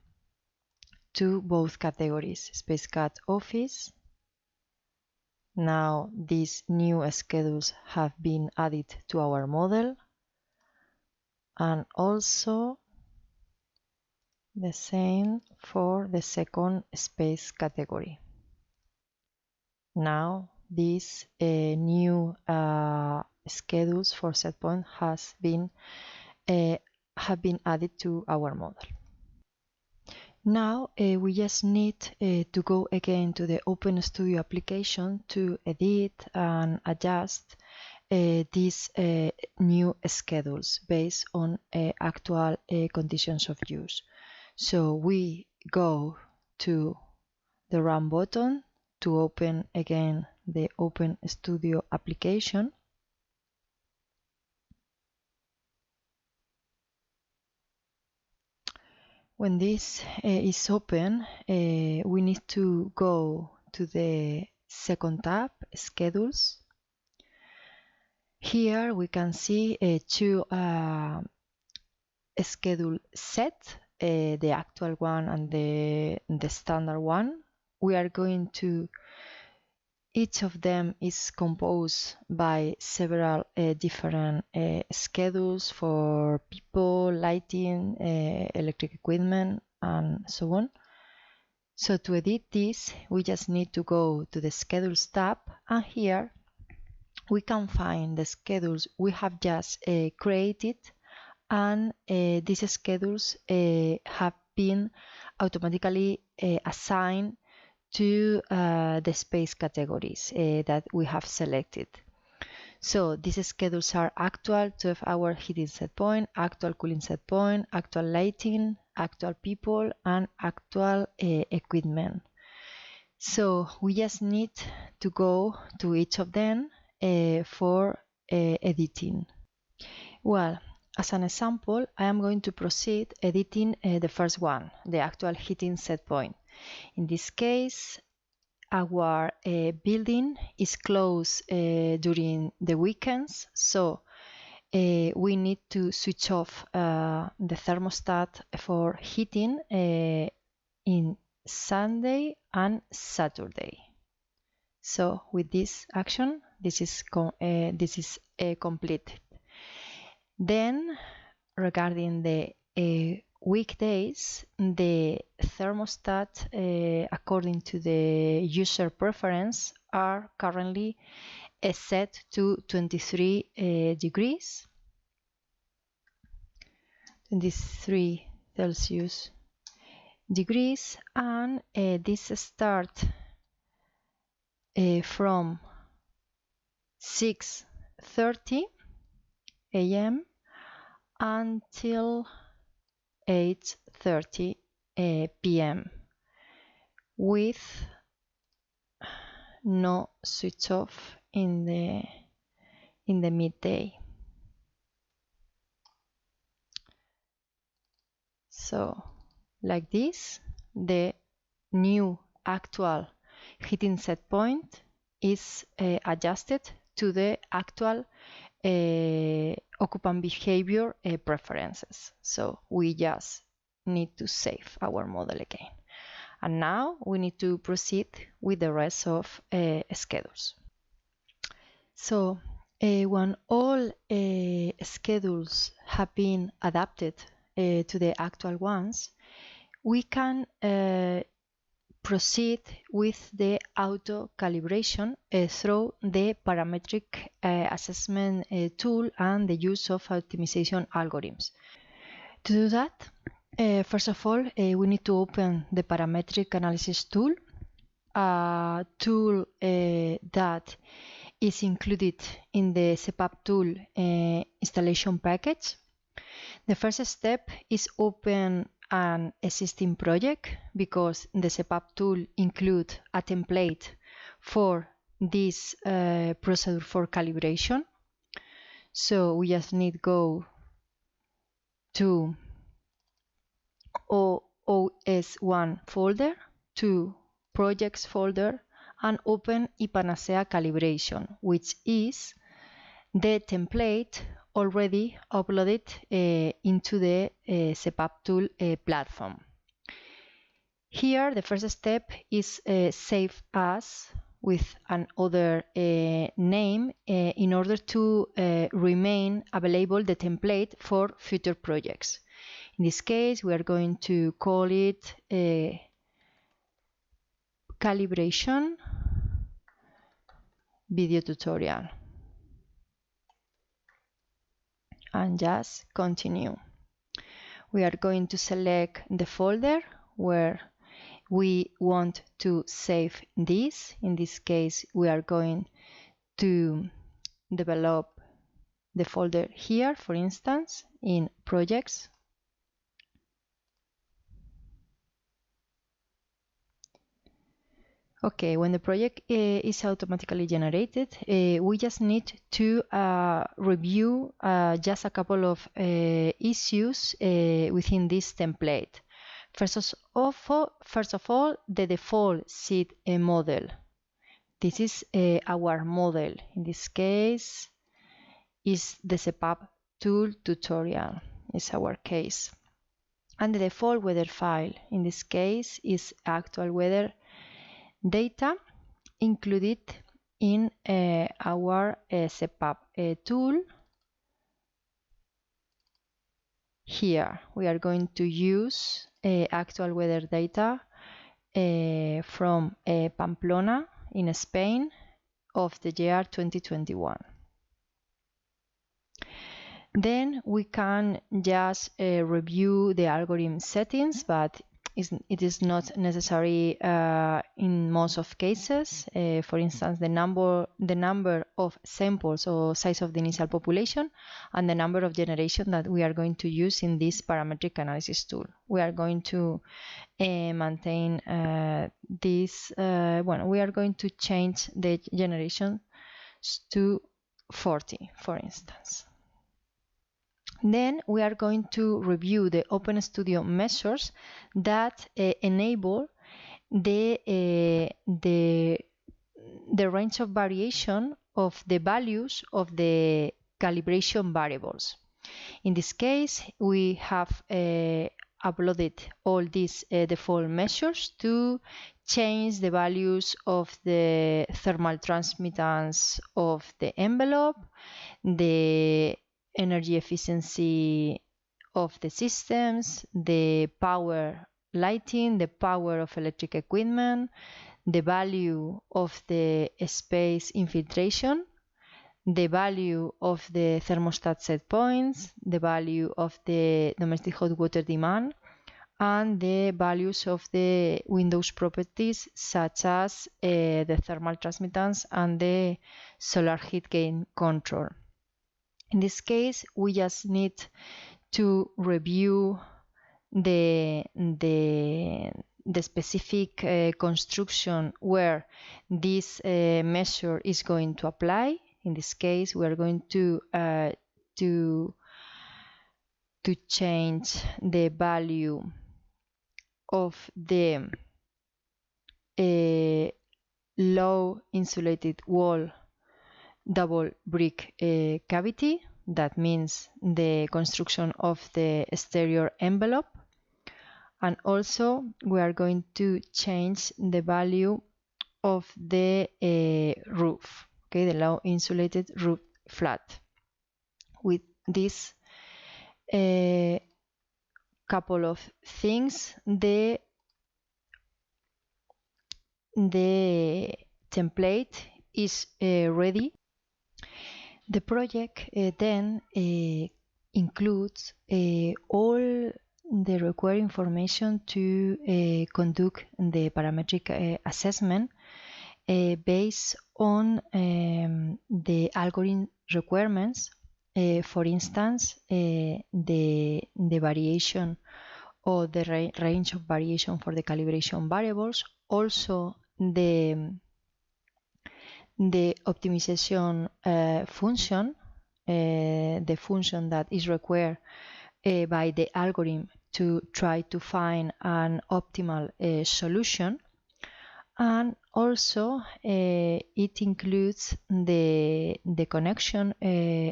to both categories, space cat office. Now these new schedules have been added to our model, and also the same for the second space category. Now these new schedules for set point have been added to our model. Now we just need to go again to the OpenStudio application to edit and adjust these new schedules based on actual conditions of use. So we go to the Run button to open again the OpenStudio application. When this is open, we need to go to the second tab, Schedules. Here we can see two schedule set, the actual one and the standard one. We are going to, each of them is composed by several different schedules for people, lighting, electric equipment, and so on. So to edit this, we just need to go to the Schedules tab, and here we can find the schedules we have just created, and these schedules have been automatically assigned to the space categories that we have selected. So these schedules are actual 12-hour heating set point, actual cooling set point, actual lighting, actual people, and actual equipment. So we just need to go to each of them for editing. Well, as an example, I am going to proceed editing the first one, the actual heating set point. In this case, our building is closed during the weekends, so we need to switch off the thermostat for heating in Sunday and Saturday. So with this action, this is complete. Then, regarding the weekdays, the thermostat, according to the user preference, are currently set to 23 degrees, 23 Celsius degrees, and this start from 6:30 a.m. until 8:30 p.m. with no switch off in the midday. So like this, the new actual heating set point is adjusted to the actual occupant behavior preferences. So we just need to save our model again. And now we need to proceed with the rest of schedules. So when all schedules have been adapted to the actual ones, we can proceed with the auto-calibration through the parametric assessment tool and the use of optimization algorithms. To do that, first of all, we need to open the parametric analysis tool, a tool that is included in the SEPAP tool installation package. The first step is open an existing project, because the SEPAP tool includes a template for this procedure for calibration. So we just need to go to OS1 folder, to projects folder, and open ePANACEA calibration, which is the template already uploaded into the SEPAP tool platform. Here, the first step is save as with another name in order to remain available the template for future projects. In this case, we are going to call it calibration video tutorial. And just continue. We are going to select the folder where we want to save this. In this case, we are going to develop the folder here, for instance, in projects. Okay, when the project is automatically generated, we just need to review just a couple of issues within this template. First of all, the default seed model. This is our model. In this case, is the SEPAP tool tutorial. Is our case. And the default weather file, in this case, is actual weather data included in our SEPAP tool. Here we are going to use actual weather data from Pamplona in Spain of the year 2021. Then we can just review the algorithm settings, but it is not necessary in most of cases. For instance, the number of samples or size of the initial population and the number of generation that we are going to use in this parametric analysis tool. We are going to maintain this. We are going to change the generation to 40, for instance. Then we are going to review the OpenStudio measures that enable the range of variation of the values of the calibration variables. In this case, we have uploaded all these default measures to change the values of the thermal transmittance of the envelope, the energy efficiency of the systems, the power lighting, the power of electric equipment, the value of the space infiltration, the value of the thermostat set points, the value of the domestic hot water demand, and the values of the Windows properties such as the thermal transmittance and the solar heat gain control. In this case, we just need to review the specific construction where this measure is going to apply. In this case, we are going to change the value of the low insulated wall double brick cavity. That means the construction of the exterior envelope. And also we are going to change the value of the roof, okay, the low insulated roof flat. With this couple of things, the template is ready. The project then includes all the required information to conduct the parametric assessment based on the algorithm requirements. For instance, the variation or the range of variation for the calibration variables, also the optimization function, the function that is required by the algorithm to try to find an optimal solution. And also it includes the connection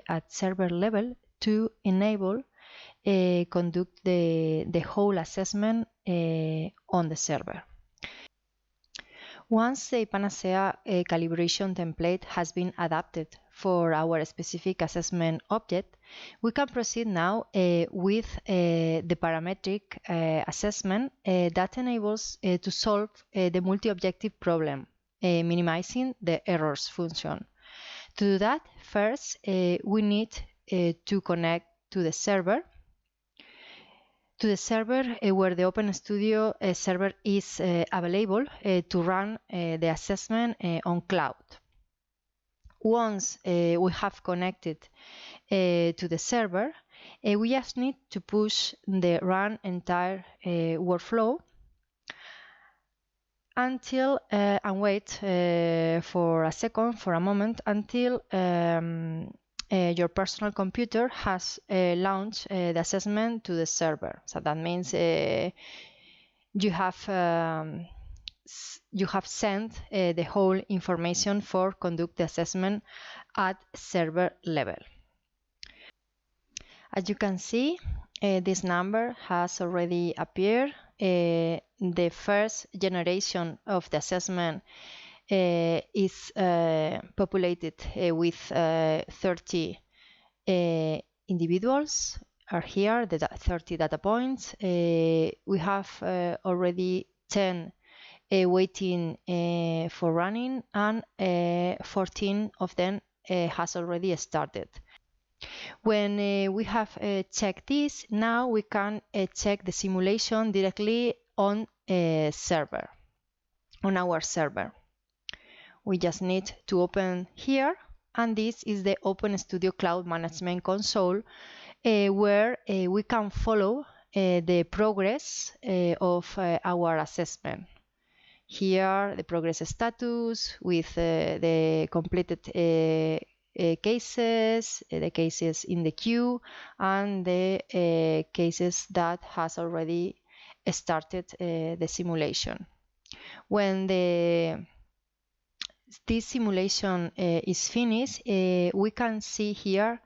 at server level to enable conduct the whole assessment on the server. Once the ePANACEA calibration template has been adapted for our specific assessment object, we can proceed now with the parametric assessment that enables to solve the multi-objective problem, minimizing the errors function. To do that, first we need to connect to the server where the OpenStudio server is available to run the assessment on cloud. once we have connected to the server, we just need to push the run entire workflow until and wait for a second, for a moment, until your personal computer has launched the assessment to the server. So that means you have sent the whole information for conduct the assessment at server level. As you can see, this number has already appeared. The first generation of the assessment is populated with 30 individuals are here, the 30 data points. We have already 10 waiting for running, and 14 of them has already started. When we have checked this, now we can check the simulation directly on a server, on our server. We just need to open here, and this is the OpenStudio Cloud Management Console, where we can follow the progress of our assessment. Here, the progress status with the completed cases, the cases in the queue, and the cases that has already started the simulation. When this simulation is finished, we can see here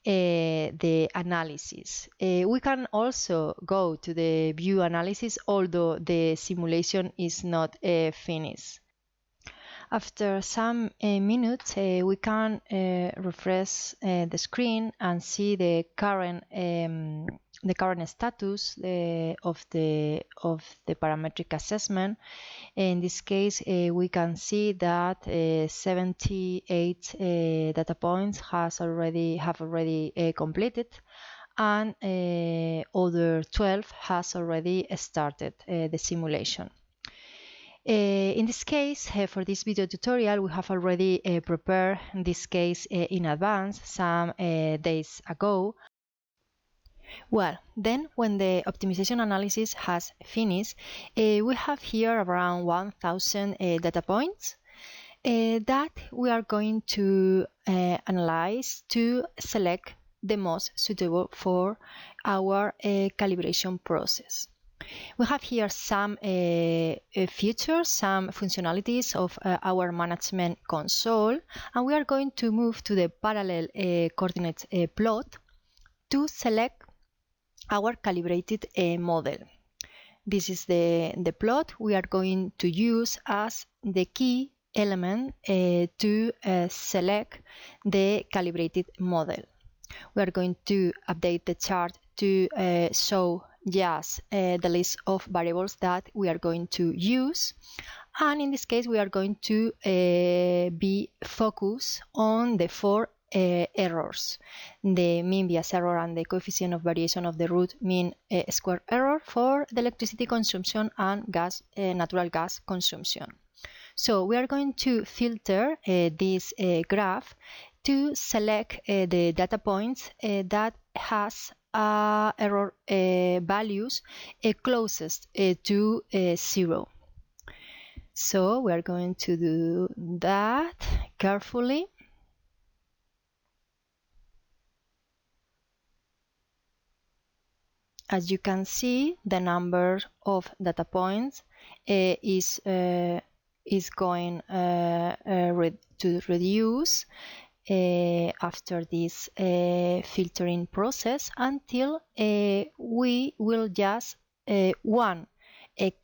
the analysis. We can also go to the view analysis, although the simulation is not finished. After some minutes, we can refresh the screen and see the current status of the parametric assessment. In this case, we can see that 78 data points have already completed, and other 12 has already started the simulation. In this case, for this video tutorial, we have already prepared this case in advance some days ago. Well, then when the optimization analysis has finished, we have here around 1000 data points that we are going to analyze to select the most suitable for our calibration process. We have here some features, some functionalities of our management console, and we are going to move to the parallel coordinate plot to select our calibrated model. This is the plot we are going to use as the key element to select the calibrated model. We are going to update the chart to show just the list of variables that we are going to use, and in this case we are going to be focused on the 4 errors: the mean bias error and the coefficient of variation of the root mean square error for the electricity consumption and natural gas consumption. So we are going to filter this graph to select the data points that has error values closest to 0. So we are going to do that carefully. As you can see, the number of data points is going to reduce after this filtering process until we will just one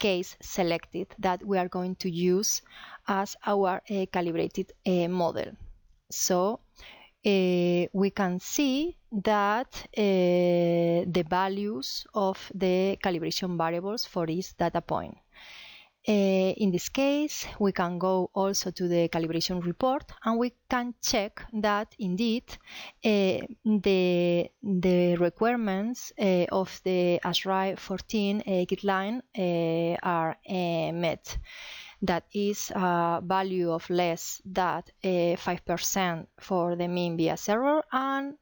case selected that we are going to use as our calibrated model. So we can see that the values of the calibration variables for this data point. In this case, we can go also to the calibration report, and we can check that indeed the requirements of the ASRAE 14 guideline are met. that is a value of less than 5% for the mean bias error and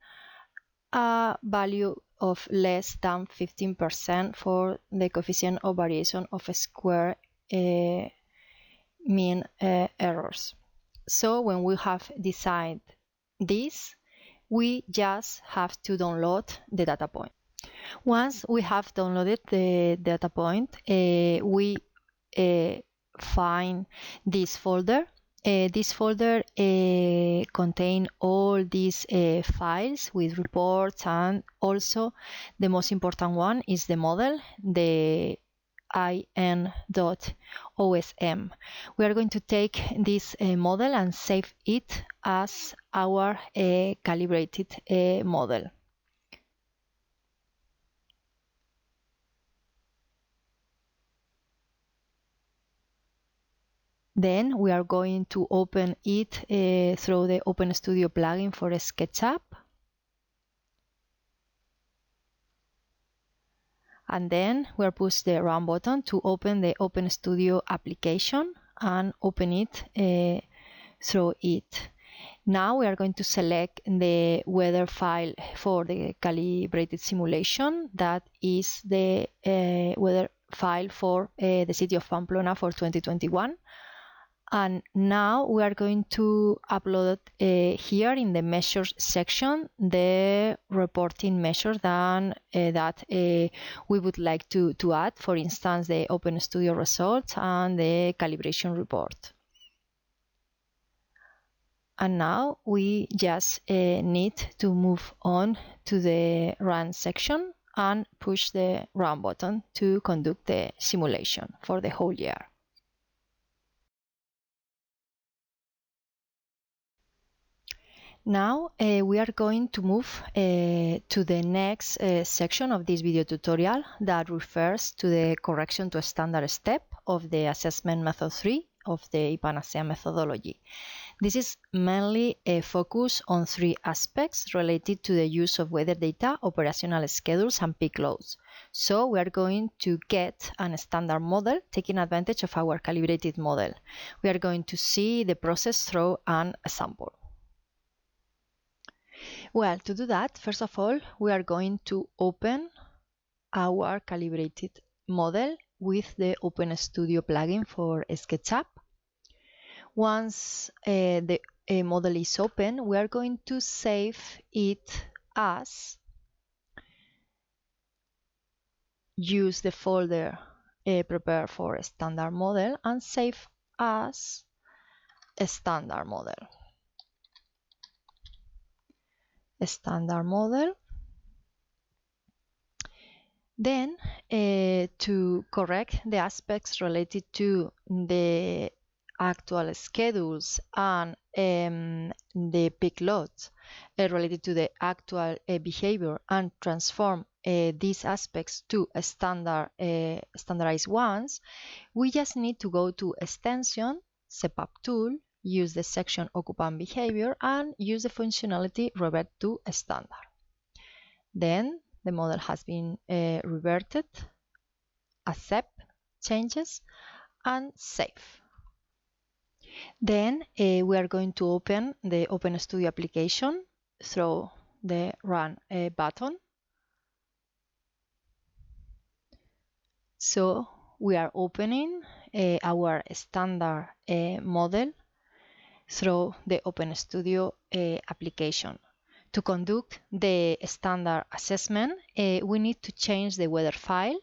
a value of less than 15% for the coefficient of variation of a square mean errors. So when we have decided this, we just have to download the data point. Once we have downloaded the data point, we find this folder. This folder contains all these files with reports, and also the most important one is the model, the in.osm. We are going to take this model and save it as our calibrated model. Then we are going to open it through the OpenStudio plugin for SketchUp. And then we'll push the Run button to open the OpenStudio application and open it through it. Now we are going to select the weather file for the calibrated simulation. That is the weather file for the city of Pamplona for 2021. And now we are going to upload here in the measures section the reporting measures that we would like to add, for instance, the OpenStudio results and the calibration report. And now we just need to move on to the Run section and push the Run button to conduct the simulation for the whole year. Now we are going to move to the next section of this video tutorial that refers to the correction to a standard step of the assessment method 3 of the ePANACEA methodology. This is mainly a focus on 3 aspects related to the use of weather data, operational schedules, and peak loads. So we are going to get a standard model taking advantage of our calibrated model. We are going to see the process through an example. Well, to do that, first of all, we are going to open our calibrated model with the OpenStudio plugin for SketchUp. Once the model is open, we are going to save it as, use the folder prepared for a standard model and save as a standard model. A standard model. Then to correct the aspects related to the actual schedules and the peak loads related to the actual behavior and transform these aspects to a standardized ones, we just need to go to Extension, SEPAP tool, use the section Occupant Behavior, and use the functionality Revert to Standard. Then the model has been reverted, accept changes, and save. Then we are going to open the OpenStudio application through the Run button. So we are opening our standard model through the OpenStudio application. To conduct the standard assessment, we need to change the weather file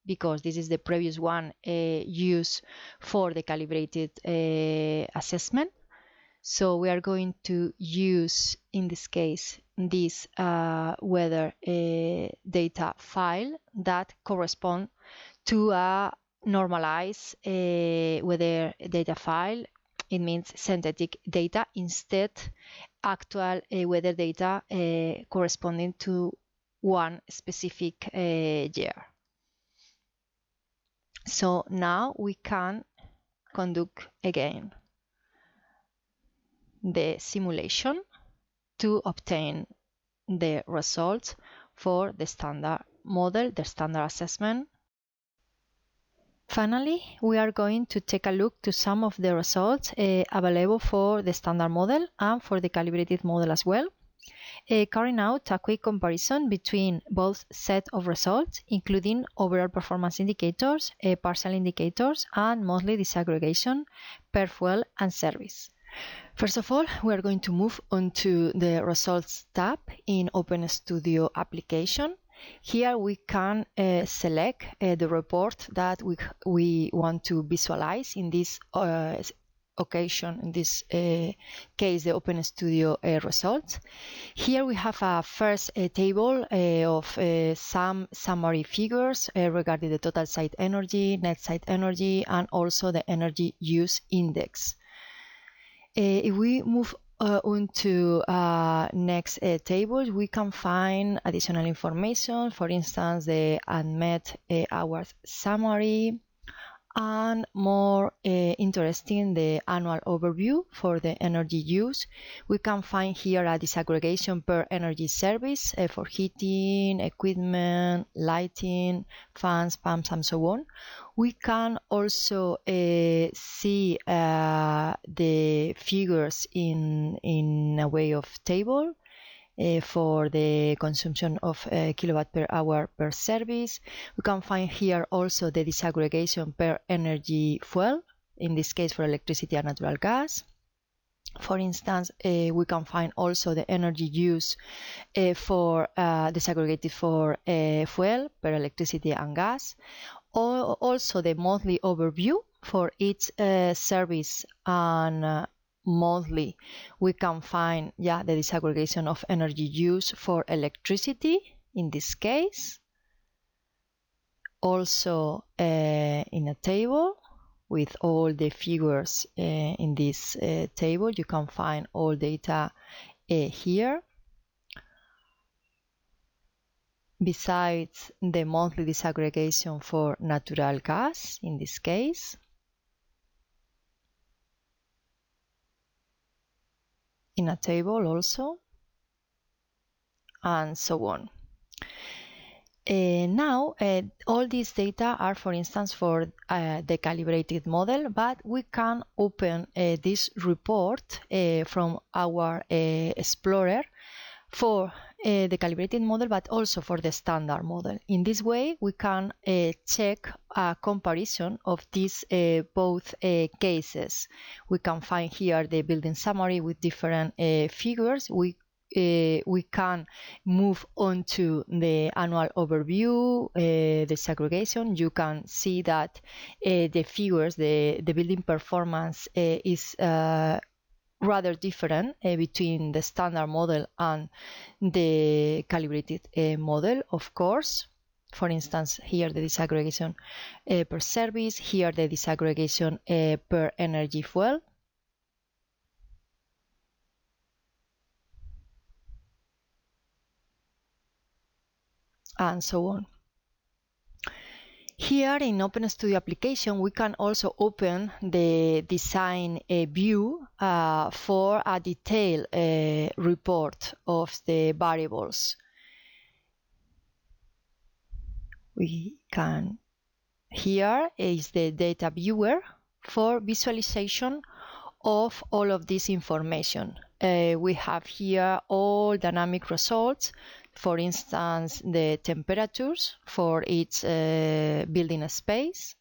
because this is the previous one used for the calibrated assessment. So we are going to use, in this case, this weather data file that corresponds to a normalized weather data file. It means synthetic data instead actual weather data corresponding to one specific year. So now we can conduct again the simulation to obtain the results for the standard model, the standard assessment. Finally, we are going to take a look to some of the results available for the standard model and for the calibrated model as well. Carrying out a quick comparison between both sets of results, including overall performance indicators, partial indicators, and monthly disaggregation per fuel and service. First of all, we are going to move on to the Results tab in OpenStudio application. Here we can select the report that we want to visualize in this occasion, in this case, the OpenStudio results. Here we have a first table of some summary figures regarding the total site energy, net site energy, and also the energy use index. If we move on to next table, we can find additional information, for instance, the unmet hours summary, and more interesting, the annual overview for the energy use. We can find here a disaggregation per energy service for heating, equipment, lighting, fans, pumps, and so on. We can also see the figures in a way of table for the consumption of kilowatt per hour per service. We can find here also the disaggregation per energy fuel, in this case for electricity and natural gas. For instance, we can find also the energy use for disaggregated for fuel per electricity and gas. Also the monthly overview for each service, and monthly we can find the disaggregation of energy use for electricity in this case, also in a table with all the figures in this table. You can find all data here. Besides the monthly disaggregation for natural gas in this case, in a table also, and so on. Now, all these data are, for instance, for the calibrated model, but we can open this report from our Explorer for the calibrated model, but also for the standard model. In this way, we can check a comparison of these both cases. We can find here the building summary with different figures. We can move on to the annual overview, the segregation. You can see that the figures, the building performance is rather different between the standard model and the calibrated model, of course. For instance, here the disaggregation per service, here the disaggregation per energy fuel. And so on. Here in OpenStudio application, we can also open the design view for a detailed report of the variables. Here is the data viewer for visualization of all of this information. We have here all dynamic results. For instance, the temperatures for each building space.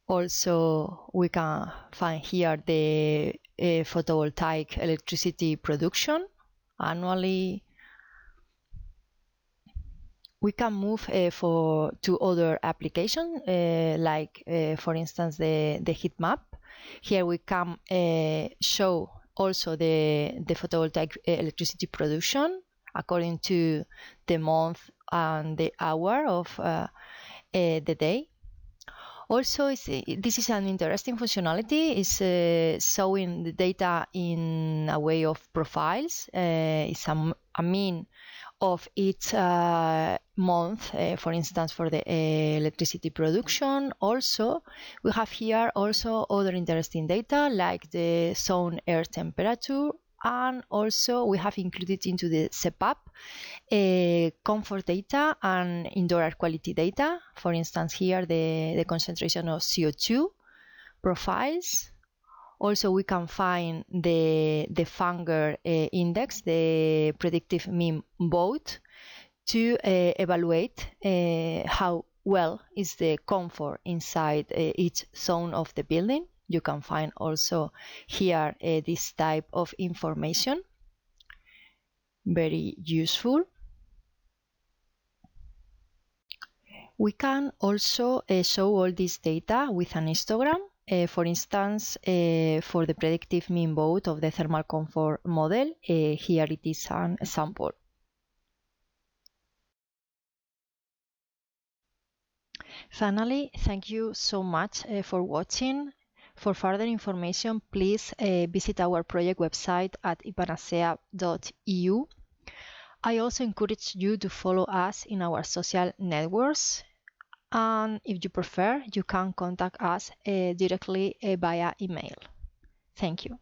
Also, we can find here the photovoltaic electricity production annually. We can move to other applications, like, for instance, the heat map. Here we can show also the photovoltaic electricity production according to the month and the hour of the day. Also, this is an interesting functionality. It's showing the data in a way of profiles. It's a mean of each month, for instance, for the electricity production. Also, we have here also other interesting data like the zone air temperature And also we have included into the SEPAP comfort data and indoor air quality data. For instance, here the concentration of CO2 profiles. Also, we can find the Fanger index, the predictive mean vote, to evaluate how well is the comfort inside each zone of the building. You can find also here this type of information. Very useful. We can also show all this data with an histogram. For instance, for the predictive mean vote of the thermal comfort model, here it is an example. Finally, thank you so much for watching. For further information, please visit our project website at ePANACEA.eu. I also encourage you to follow us in our social networks. And if you prefer, you can contact us directly via email. Thank you.